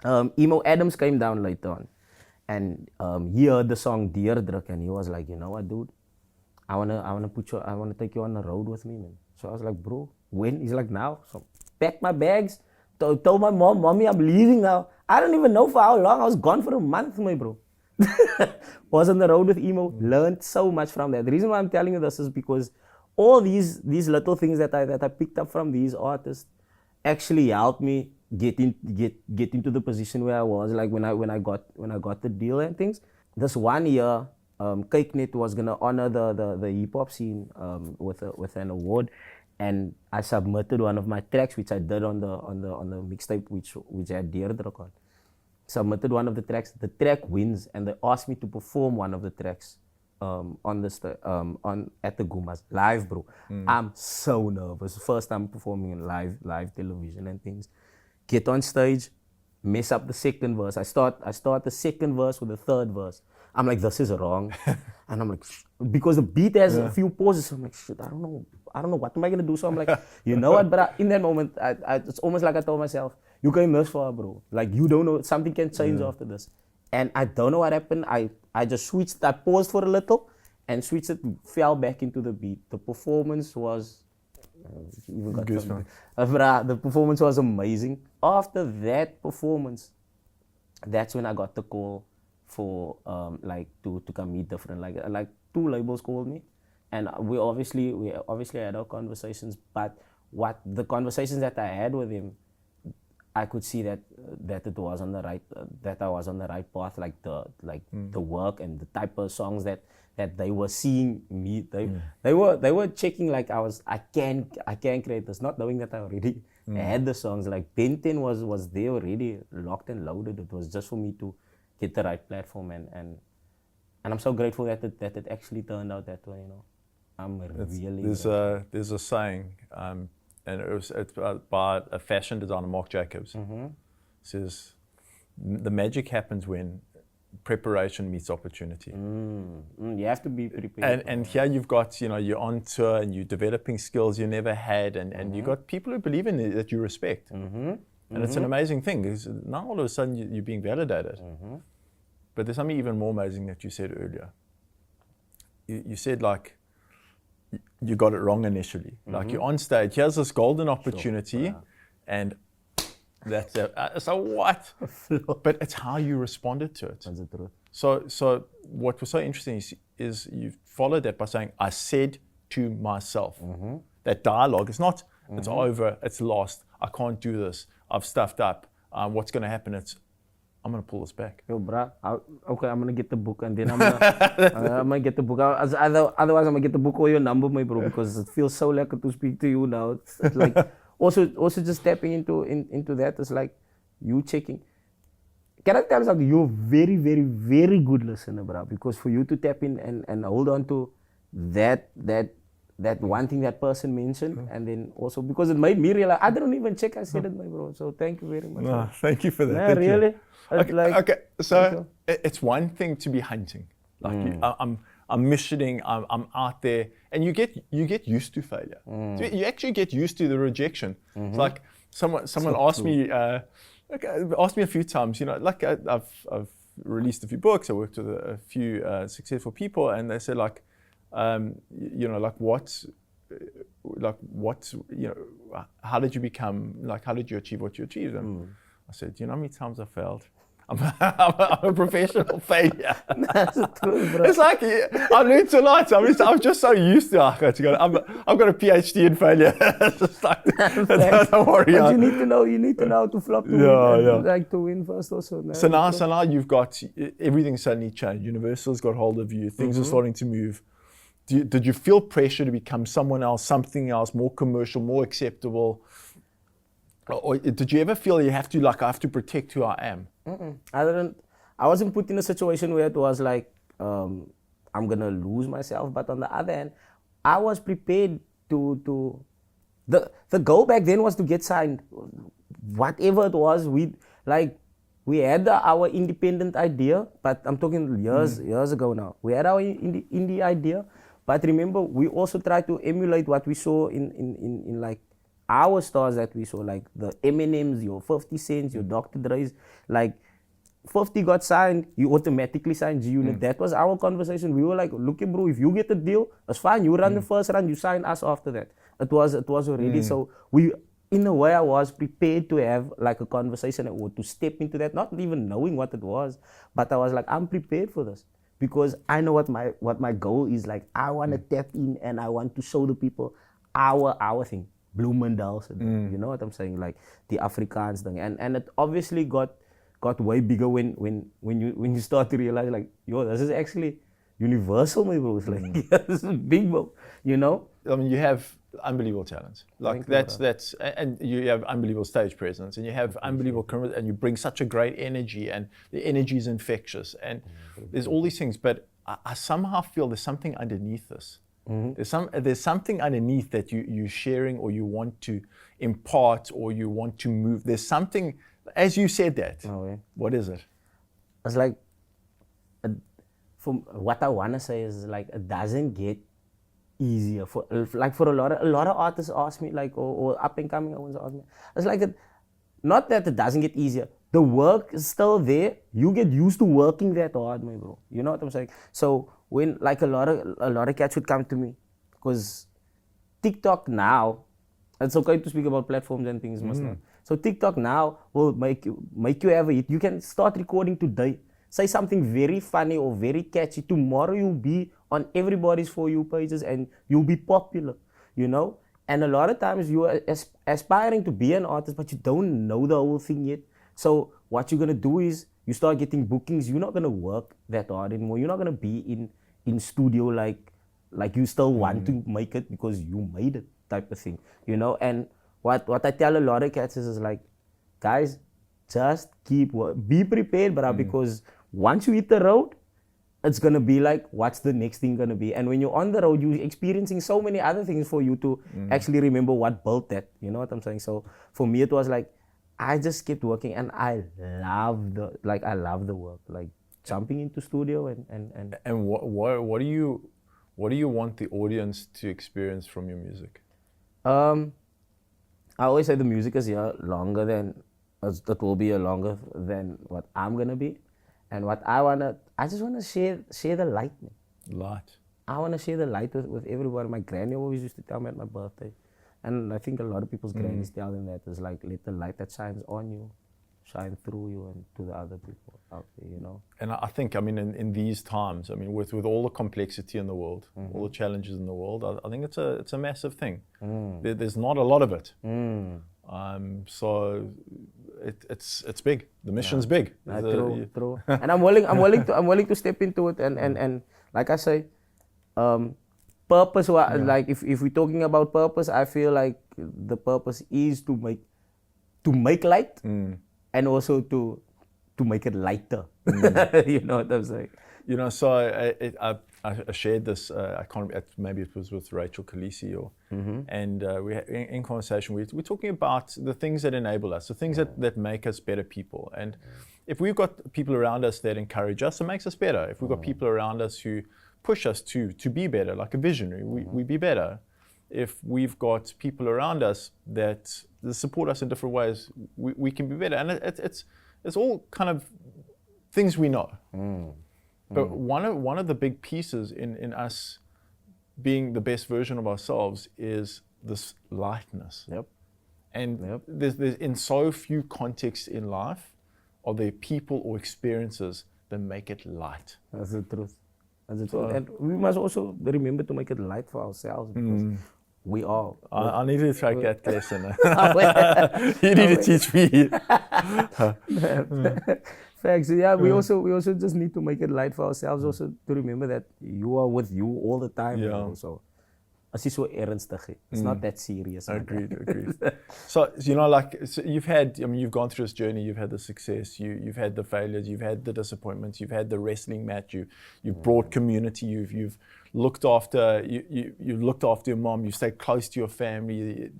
Emo Adams came down later on, and he heard the song Deerdruk, and he was like, you know what, dude, I wanna take you on the road with me, man. So I was like, bro, when? He's like, now. So packed my bags, told my mommy, I'm leaving now. I don't even know for how long. I was gone for a month, my bro. Was on the road with Emo, learned so much from that. The reason why I'm telling you this is because all these little things that I picked up from these artists actually helped me get into the position where I was, like when I got the deal and things. This 1 year, Kykenet was gonna honor the hip hop scene with an award, and I submitted one of my tracks, which I did on the mixtape, which had Deerdruk on. Submitted one of the tracks. The track wins, and they asked me to perform one of the tracks at the Gumas live, bro. I'm so nervous. First time performing in live television and things. Get on stage, mess up the second verse. I start the second verse with the third verse. I'm like, this is wrong. And I'm like, because the beat has a few pauses. So I'm like, shit, I don't know what am I gonna do. So I'm like, you know what? But in that moment, it's almost like I told myself, you came this far, bro. Like, you don't know, something can change after this. And I don't know what happened. I just switched. I paused for a little and switched it, fell back into the beat. The performance was the performance was amazing. After that performance, that's when I got the call for to come meet different, like 2 labels called me, and we obviously had our conversations. But what the conversations that I had with him, I could see that it was on the right that I was on the right path, like the work and the type of songs that they were seeing me. They were checking, like I can create this, not knowing that I already had the songs. Like Ben 10 was there already, locked and loaded. It was just for me to get the right platform, and I'm so grateful that it actually turned out that way. I'm really. There's a saying, and it's by a fashion designer, Marc Jacobs. Says the magic happens when preparation meets opportunity. You have to be prepared. And here you've got, you're on tour and you're developing skills you never had, and you've got people who believe in it that you respect. And it's an amazing thing, because now all of a sudden you're being validated. But there's something even more amazing that you said earlier. You said, like, you got it wrong initially. Like, you're on stage, here's this golden opportunity, and that's it. So what? But it's how you responded to it. That's the truth. So what was so interesting is you followed that by saying, I said to myself. That dialogue, it's not, it's over, it's lost, I can't do this, I've stuffed up, what's going to happen? I'm going to pull this back. Yo, bruh, okay, I'm going to get the book, and then I'm going to get the book. Otherwise, I'm going to get the book or your number, my bro, because it feels so lekker to speak to you now. It's like, also just tapping into that, it's like you checking. Can I tell you something? You're very, very, very good listener, bruh, because for you to tap in and hold on to that that one thing that person mentioned, and then also because it made me realize I didn't even check I said it, my bro. So thank you very much. No, thank you for that. Nah, Thank you. really? Okay, so it's one thing to be hunting. Like I'm missioning, I'm out there, and you get used to failure. So you actually get used to the rejection. It's like someone asked me a few times. You know, like I've released a few books. I worked with a few successful people, and they said like, you know, like what, you know, how did you achieve what you achieved? And I said, you know how many times I failed? I'm a professional failure. That's true, bro. It's like I learned a lot. I'm just so used to it. I've got a PhD in failure. It's just like, don't worry. But you need to know how to flop to win, and like to win first also. No? So now you've got everything suddenly changed. Universal's got hold of you. Things are starting to move. Did you feel pressure to become someone else, something else, more commercial, more acceptable? Or did you ever feel you have to I have to protect who I am? I wasn't put in a situation where it was like I'm gonna lose myself. But on the other hand, I was prepared to the goal back then was to get signed. Whatever it was, we had our independent idea, but I'm talking years ago now. We had our indie idea, but remember we also tried to emulate what we saw in like our stars that we saw, like the Eminems, your 50 Cents, your Dr. Dre's, like 50 got signed, you automatically signed G-Unit. That was our conversation. We were like, look, bro, if you get a deal, it's fine. You run the first run, you sign us after that. It was already. So we, in a way, I was prepared to have like a conversation or to step into that, not even knowing what it was, but I was like, I'm prepared for this because I know what my goal is. Like, I want to tap in and I want to show the people our thing. Bloemendal, you know what I'm saying? Like the Afrikaans thing, and it obviously got way bigger when you start to realize like, yo, this is actually universal, my bro. It's like this is big, bro. You know? I mean, you have unbelievable talent. Like that's and you have unbelievable stage presence, and you have unbelievable charisma, and you bring such a great energy, and the energy is infectious, and there's all these things. But I somehow feel there's something underneath this. There's something underneath that you're sharing, or you want to impart, or you want to move. There's something, as you said that. Oh, yeah. What is it? It's like, from what I wanna say is like it doesn't get easier for a lot of artists ask me like or up and coming ones ask me. It's like not that it doesn't get easier. The work is still there. You get used to working that hard, my bro. You know what I'm saying? So when like a lot of cats would come to me, because TikTok now, it's okay to speak about platforms and things, must not. So TikTok now will make you have a hit. You can start recording today. Say something very funny or very catchy. Tomorrow you'll be on everybody's For You pages and you'll be popular, you know? And a lot of times you are aspiring to be an artist, but you don't know the whole thing yet. So what you're gonna do is you start getting bookings. You're not gonna work that hard anymore. You're not gonna be in studio like you still want to make it because you made it type of thing, you know. And what I tell a lot of cats is like, guys, just be prepared, bro, because once you hit the road, it's gonna be like, what's the next thing gonna be? And when you're on the road, you're experiencing so many other things for you to actually remember what built that. You know what I'm saying? So for me, it was like, I just kept working, and I love the work, like jumping into studio and what do you want the audience to experience from your music? I always say the music is here longer than it will be longer than what I'm gonna be, and what I just wanna share the light, man. Light. I wanna share the light with everyone. My granny always used to tell me at my birthday. And I think a lot of people's grannies tell them that is like, let the light that shines on you shine through you and to the other people out there, you know. And I think, I mean, in these times, I mean, with all the complexity in the world, all the challenges in the world, I think it's a massive thing. There's not a lot of it. So it's big. The mission's big. True. And I'm willing to step into it and like I say, purpose, like if we're talking about purpose, I feel like the purpose is to make light and also to make it lighter. You know what I'm saying? You know, so I shared this. I can't. Maybe it was with Rachel Khaleesi, and we in conversation we're talking about the things that enable us, the things that make us better people. And if we've got people around us that encourage us, it makes us better. If we've got people around us who push us to be better, like a visionary, we be better. If we've got people around us that support us in different ways, we can be better. And it's all kind of things we know. But one of the big pieces in us being the best version of ourselves is this lightness. Yep. And there's in so few contexts in life are there people or experiences that make it light. That's the truth. That's the truth. And we must also remember to make it light for ourselves, because we are. I need to take that lesson. You need to teach me. Facts. Yeah, we also just need to make it light for ourselves. Also to remember that you are with you all the time. Yeah. So, as is so ernstig. It's not that serious. Agreed. So you know, like you've gone through this journey. You've had the success. You've had the failures. You've had the disappointments. You've had the wrestling match. You've brought community. You've looked after you looked after your mom. You stayed close to your family.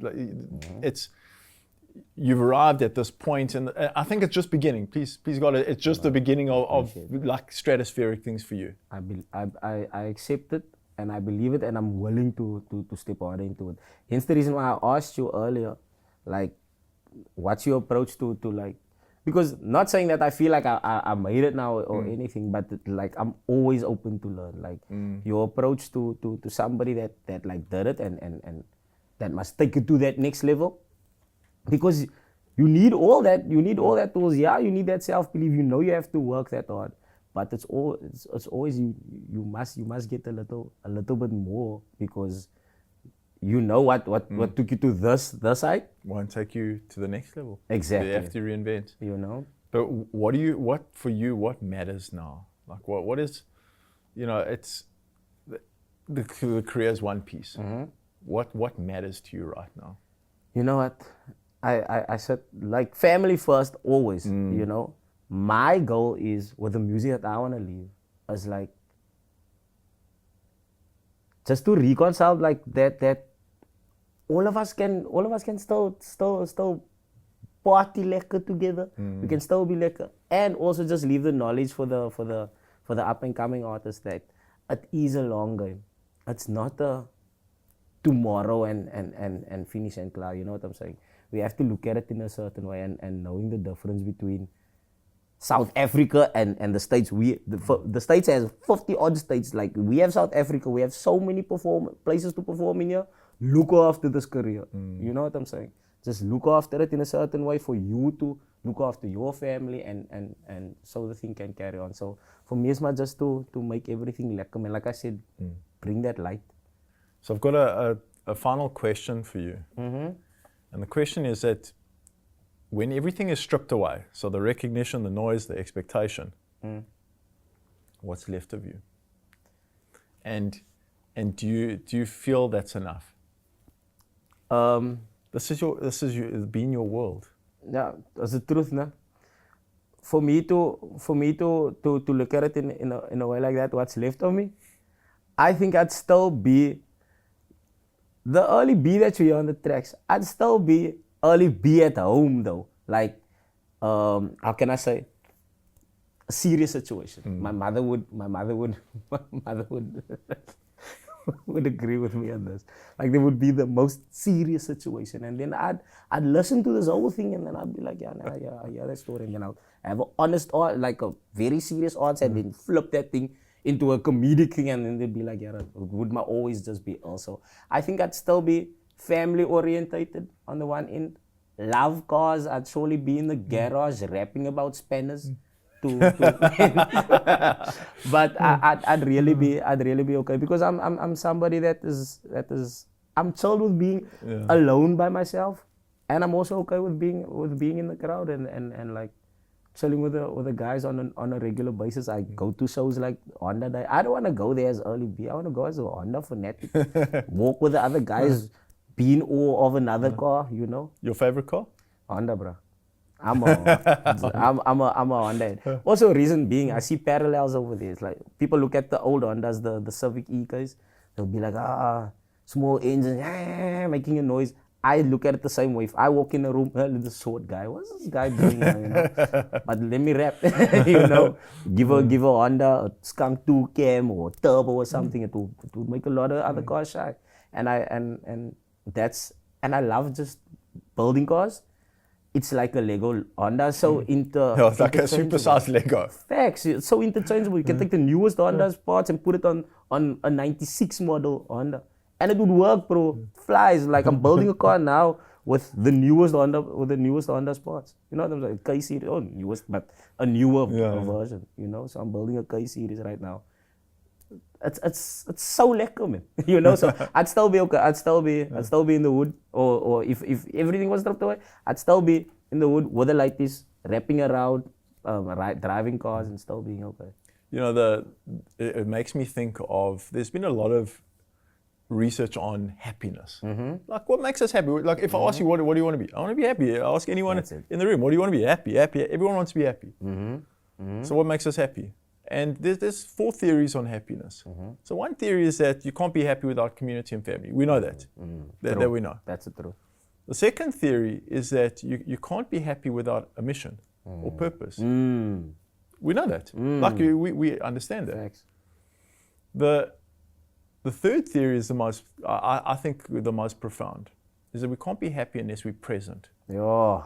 You've arrived at this point, and I think it's just beginning. Please God, it's just the beginning of like stratospheric things for you. I accept it, and I believe it, and I'm willing to step out into it. Hence the reason why I asked you earlier, like, what's your approach to like, because not saying that I feel like I made it now or anything, but like I'm always open to learn. Like your approach to somebody that like did it and that must take it to that next level. Because you need all that tools. Yeah, you need that self-belief. You know you have to work that hard, but it's always you must get a little bit more, because you know what took you to this side won't take you to the next level. Exactly. You have to reinvent. You know. But what matters now? Like what is, you know, it's the career is one piece. What matters to you right now? You know what? I said, like, family first always, you know. My goal is, with the music that I want to leave, is like just to reconcile like that all of us can still party lekker together. We can still be lekker, and also just leave the knowledge for the up and coming artists that it is a long game. It's not a tomorrow and finish and clear. You know what I'm saying? We have to look at it in a certain way, and knowing the difference between South Africa and the States. The States has 50 odd states. Like, we have South Africa, we have so many places to perform in here. Look after this career. You know what I'm saying? Just look after it in a certain way for you to look after your family, and so the thing can carry on. So for me, it's not just to make everything lekker. And like I said, bring that light. So I've got a final question for you. And the question is that when everything is stripped away, so the recognition, the noise, the expectation, what's left of you? And do you feel that's enough? This is being your world. Yeah, that's the truth, no? For me to look at it in a way like that, what's left of me, I think I'd still be the early B that you hear on the tracks. I'd still be early B at home though. Like, how can I say? A serious situation. My mother would would agree with me on this. Like, there would be the most serious situation, and then I'd listen to this whole thing, and then I'd be like, yeah, that story, and then I'll have an honest like a very serious answer, and then flip that thing into a comedic thing, and then they'd be like, yeah, it would always just be also. I think I'd still be family orientated on the one end. Love cars, I'd surely be in the garage rapping about spanners. But I'd really be okay, because I'm somebody that is I'm chilled with being alone by myself, and I'm also okay with being in the crowd and like chilling with the guys on a regular basis. I go to shows like Honda Day. I don't want to go there as early B. I want to go as a Honda fanatic. Walk with the other guys, be in awe of another car, you know. Your favorite car? Honda, bro. I'm a Honda. Also, reason being, I see parallels over there. It's like people look at the old Hondas, the Civic Ecos. They'll be like, small engine, making a noise. I look at it the same way. If I walk in a room, the short guy, what's this guy doing now, you know? But let me rap, you know. Give a Honda a skunk 2 cam or turbo or something. It will make a lot of other cars shy. And I love just building cars. It's like a Lego Honda, so it's like a supersized Lego. Facts, it's so interchangeable. You can take the newest Honda's parts and put it on a 96 model Honda. And it would work, bro. Flies. Like I'm building a car now with the newest Honda's parts. You know what I'm saying? K series, newest, but a newer version. You know, so I'm building a K series right now. It's so lekker, man. You know, so I'd still be okay. I'd still be in the wood, or if everything was stripped away, I'd still be in the wood with the lighties, wrapping around, driving cars and still being okay. You know, it makes me think of, there's been a lot of research on happiness. Like, what makes us happy? Like, if I ask you, what do you want to be? I want to be happy. I ask anyone in the room, what do you want to be? Happy. Everyone wants to be happy. So what makes us happy? And there's 4 theories on happiness. So one theory is that you can't be happy without community and family. We know that. That we know. That's the truth. The second theory is that you can't be happy without a mission or purpose. We know that. Like we understand that. Thanks. The third theory is the most, I think, the most profound, is that we can't be happy unless we're present. Yeah.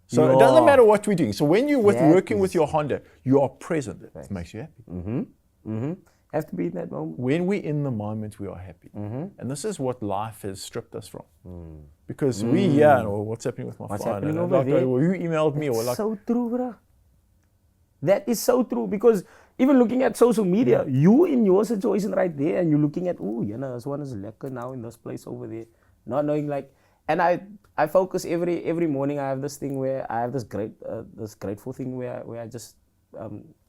So it doesn't matter what we're doing. So when you're working with your Honda, you are present. It makes you happy. Have to be in that moment. When we're in the moment, we are happy. And this is what life has stripped us from. Because what's happening with my phone? Happening over there? Who emailed me? Or like, so true, bro. That is so true, because even looking at social media, you in your situation right there, and you're looking at, this one is lekker now in this place over there. Not knowing, like, and I focus every morning. I have this thing where I have this grateful thing where I just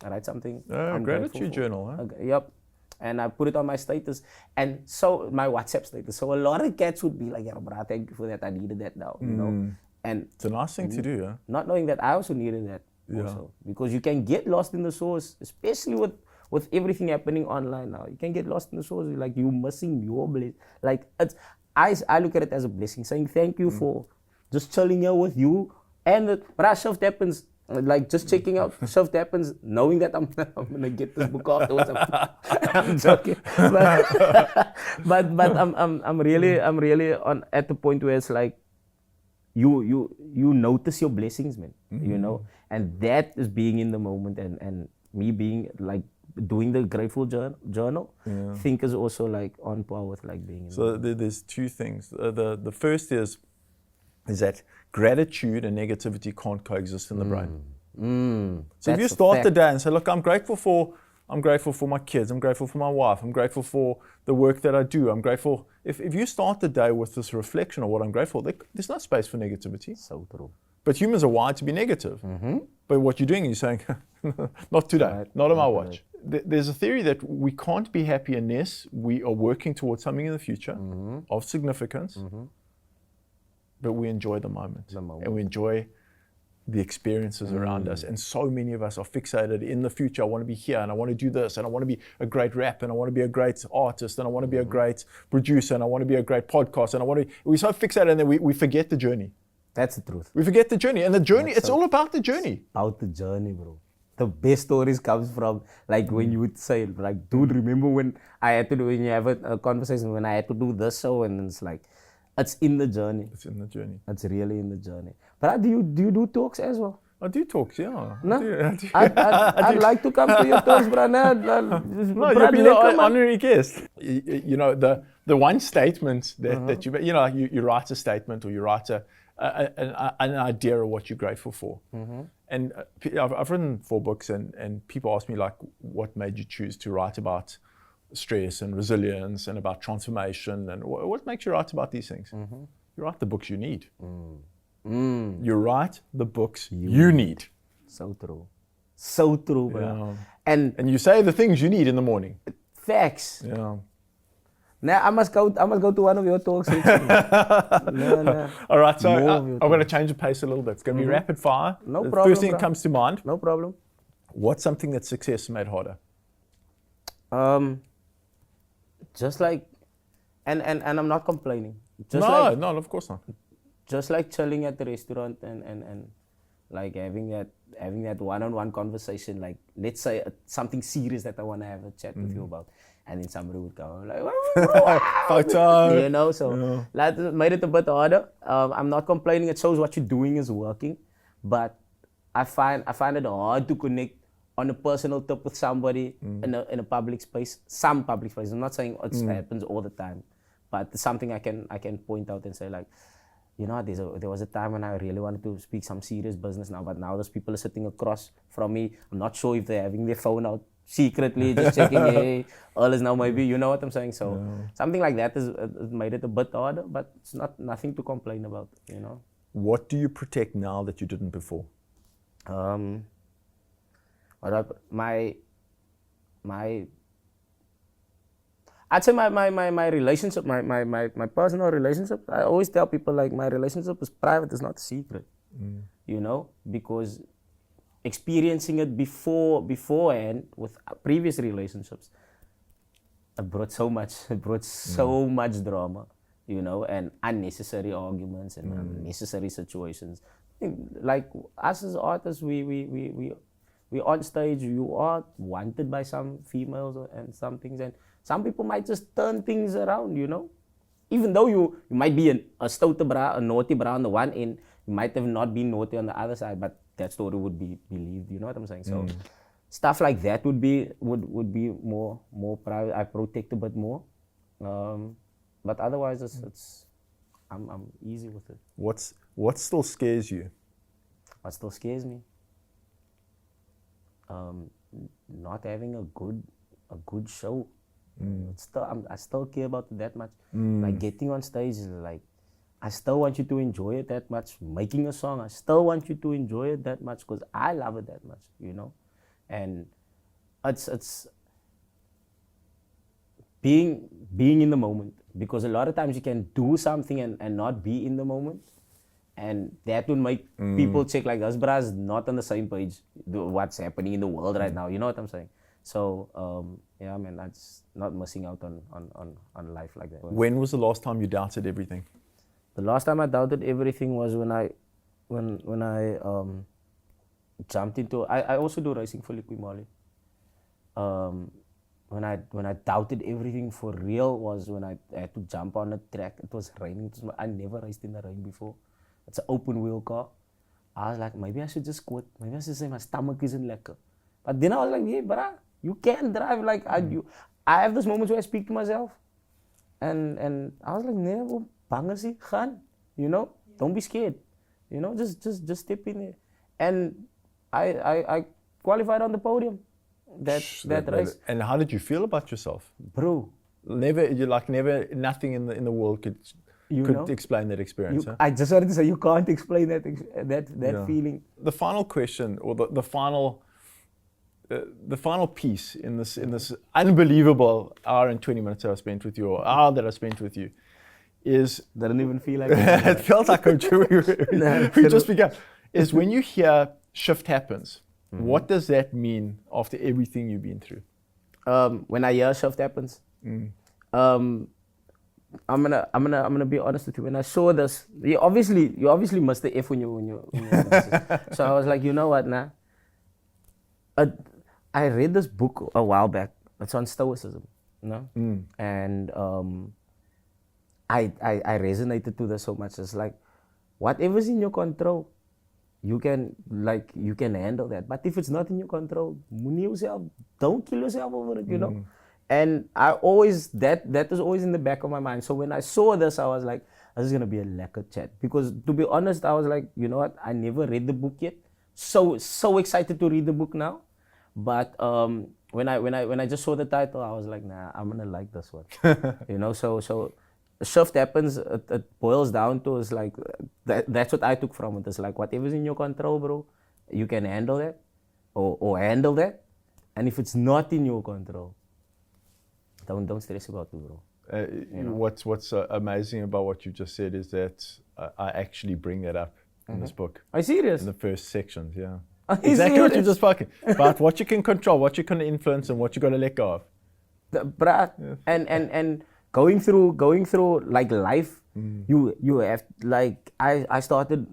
write something. Gratitude journal, huh? Yep. And I put it on my status, and so my WhatsApp status. So a lot of cats would be like, bro, thank you for that. I needed that now, you know. And it's a nice thing to do, huh? Not knowing that I also needed that. Also, because you can get lost in the source, especially with everything happening online now. You can get lost in the source, like you're missing your blessing. Like I look at it as a blessing, saying thank you for just chilling here with you. And but shift happens, like just checking out shift happens, knowing that I'm gonna get this book afterwards. I'm joking, but I'm really at the point where it's like you notice your blessings, man. You know, and that is being in the moment, and me being like doing the grateful journal. I think is also like on par with like being. So there's 2 things. The first is that gratitude and negativity can't coexist in the brain. So if you start the day and say, look, I'm grateful for my kids, I'm grateful for my wife, I'm grateful for the work that I do, I'm grateful. If you start the day with this reflection of what I'm grateful, there's no space for negativity. So true. But humans are wired to be negative. But what you're doing is you're saying, not today, not on my watch. There's a theory that we can't be happy unless we are working towards something in the future of significance, but we enjoy the moment. And we enjoy the experiences around us. And so many of us are fixated in the future. I want to be here, and I want to do this, and I want to be a great rapper, and I want to be a great artist, and I want to be a great producer, and I want to be a great podcast, and we're so fixated, and then we forget the journey. That's the truth. We forget the journey, and the journey, it's all about the journey. About the journey, bro. The best stories comes from like when you would say, like, dude, remember when you have a conversation when I had to do this show, and it's like, it's in the journey. It's in the journey. It's really in the journey. But do you do talks as well? I do talks, yeah. No? I'd like to come to your talks, bro. No, you'll be the honorary guest. You know, the one statement that you write a statement, or you write an idea of what you're grateful for. And I've written 4 books, and people ask me, like, what made you choose to write about stress and resilience and about transformation, and what makes you write about these things? You write the books you need. You write the books you need. So true. So true, bro. Yeah. And you say the things you need in the morning. Facts. Yeah. Nah, I must go to one of your talks. No. All right, so More I'm of your going to change the pace a little bit. It's going to be rapid fire. No the problem, first thing that bro. comes to mind. No problem. What's something that success made harder? Just like, and I'm not complaining. No, of course not. Just like chilling at the restaurant and like having that one-on-one conversation. Like, let's say something serious that I want to have a chat with you about, and then somebody would come like, Photo. you know. So that made it a bit harder. I'm not complaining. It shows what you're doing is working, but I find it hard to connect on a personal tip with somebody in a public space. Some public space. I'm not saying it happens all the time, but it's something I can point out and say, like, you know, there was a time when I really wanted to speak some serious business now, but now those people are sitting across from me. I'm not sure if they're having their phone out secretly, just checking, hey, all is now maybe, you know what I'm saying? So something like that has made it a bit harder, but it's nothing to complain about, you know. What do you protect now that you didn't before? I'd say my relationship, my personal relationship. I always tell people, like, my relationship is private, it's not a secret, you know, because experiencing it beforehand with previous relationships, it brought so much drama, you know, and unnecessary arguments and unnecessary situations. Like, us as artists, we on stage, you are wanted by some females and some things, and some people might just turn things around, you know. Even though you might be a stoute bra, a naughty bra on the one end, you might have not been naughty on the other side, but that story would be believed, you know what I'm saying? So stuff like that would be more private. I protect a bit more, but otherwise I'm easy with it. What still scares you? What still scares me? Not having a good show. I still care about it that much. Like, getting on stage, like, I still want you to enjoy it that much. Making a song, I still want you to enjoy it that much because I love it that much, you know. And it's being in the moment, because a lot of times you can do something and not be in the moment, and that will make people check, like, us bras not on the same page. What's happening in the world right now, you know what I'm saying? So yeah, man, that's not missing out on life like that. When was the last time you doubted everything? The last time I doubted everything was when I jumped into. I also do racing for Liqui Moly. When I doubted everything for real was when I had to jump on a track. It was raining. I never raced in the rain before. It's an open wheel car. I was like, maybe I should just quit. Maybe I should say my stomach isn't lekker. But then I was like, hey, bruh, you can drive. Like, I have those moments where I speak to myself, and I was like, never. Bangasi, gaan, you know, don't be scared, you know, just step in there. And I qualified on the podium that race. And how did you feel about yourself? Bro, Never, nothing in the world could explain that experience. Huh? I just wanted to say, you can't explain that feeling. The final question, or the final piece in this unbelievable hour and 20 minutes that I spent with you, or hour that I spent with you, is doesn't even feel like it. It felt like we just began. Is when you hear shift happens, what does that mean after everything you've been through? When I hear shift happens, I'm gonna be honest with you. When I saw this, you obviously missed the F when you so I was like, you know what, nah. I read this book a while back. It's on Stoicism, you know, and I resonated to this so much. It's like, whatever's in your control, you can handle that. But if it's not in your control, don't kill yourself over it, you know. And I always that is always in the back of my mind. So when I saw this, I was like, this is gonna be a lekker chat. Because to be honest, I was like, you know what? I never read the book yet. So excited to read the book now. But when I just saw the title, I was like, nah, I'm gonna like this one. You know, so shift happens, it boils down to, is like, that's what I took from it. It's like, whatever's in your control, bro, you can handle that or handle that. And if it's not in your control, don't stress about it, bro. What's amazing about what you just said is that I actually bring that up in this book. Are you serious? In the first sections, yeah. Are you Exactly what you serious? just spoken about. What you can control, what you can influence, and what you got to let go of. Bruh, and going through like life, you have like I started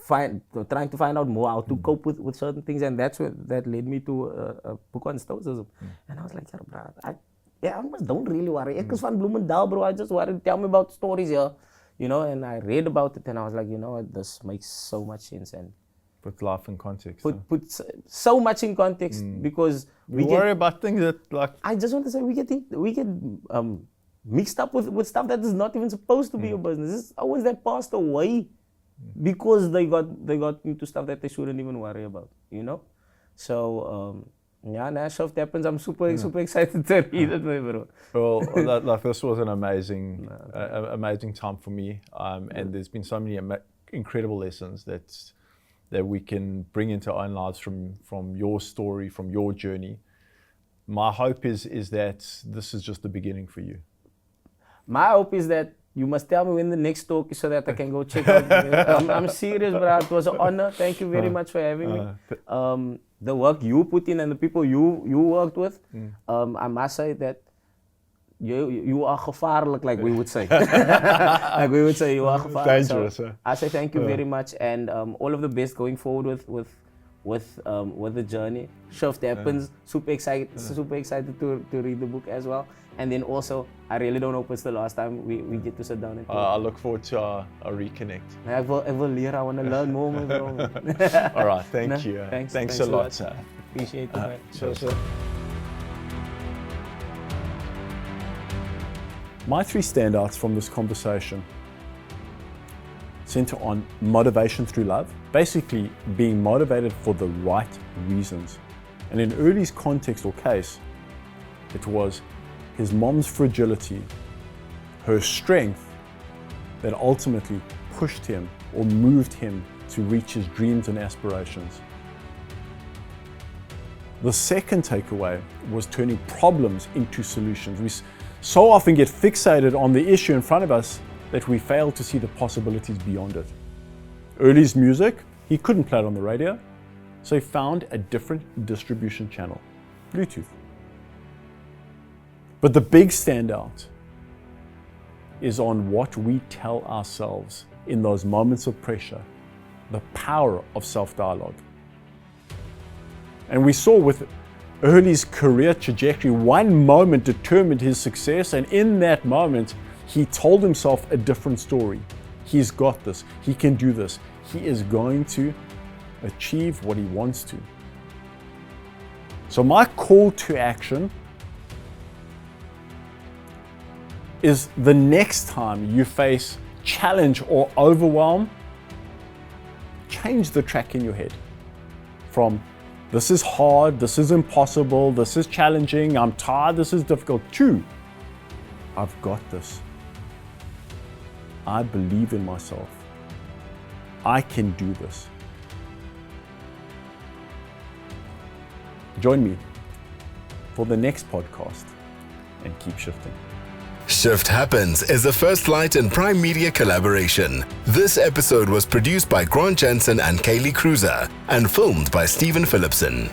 trying to find out more how to cope with certain things, and that led me to a book on stoicism. And I was like, yeah, bruh, I almost don't really worry. Ek is van Bloemendal, bro. I just worry. Tell me about stories here, you know. And I read about it, and I was like, you know what, this makes so much sense, and put life in context. Put so much in context because we worry about things that like. I just want to say we get mixed up with stuff that is not even supposed to be your business. It's always that passed away because they got into stuff that they shouldn't even worry about, you know. So now stuff happens. I'm super excited to read it, bro. Well, like this was an amazing time for me, and there's been so many incredible lessons that we can bring into our own lives from your story, from your journey. My hope is that this is just the beginning for you. My hope is that you must tell me when the next talk is so that I can go check out. I'm serious, bro. It was an honor. Thank you very much for having me. The work you put in and the people you worked with, I must say that you are gevaarlijk, like we would say. Like we would say, you are gevaarlijk. Dangerous, so I say thank you very much, and all of the best going forward with the journey. Shift happens. Super excited to read the book as well. And then also, I really don't hope it's the last time we get to sit down and talk. I look forward to our reconnect. I will learn. I want to learn more, bro. All right, thank you. Thanks a lot, sir. Appreciate it, man. Sure. My three standouts from this conversation center on motivation through love, basically being motivated for the right reasons. And in Early's context or case, it was his mom's fragility, her strength, that ultimately pushed him or moved him to reach his dreams and aspirations. The second takeaway was turning problems into solutions. We so often get fixated on the issue in front of us that we fail to see the possibilities beyond it. Early's music, he couldn't play it on the radio, so he found a different distribution channel, Bluetooth. But the big standout is on what we tell ourselves in those moments of pressure, the power of self-dialogue. And we saw with Early's career trajectory, one moment determined his success, and in that moment, he told himself a different story. He's got this, he can do this, he is going to achieve what he wants to. So my call to action is the next time you face challenge or overwhelm, change the track in your head from this is hard, this is impossible, this is challenging, I'm tired, this is difficult, to I've got this. I believe in myself. I can do this. Join me for the next podcast and keep shifting. Shift Happens is the First Light and Prime Media collaboration. This episode was produced by Grant Jensen and Kaylee Cruiser and filmed by Stephen Phillipson.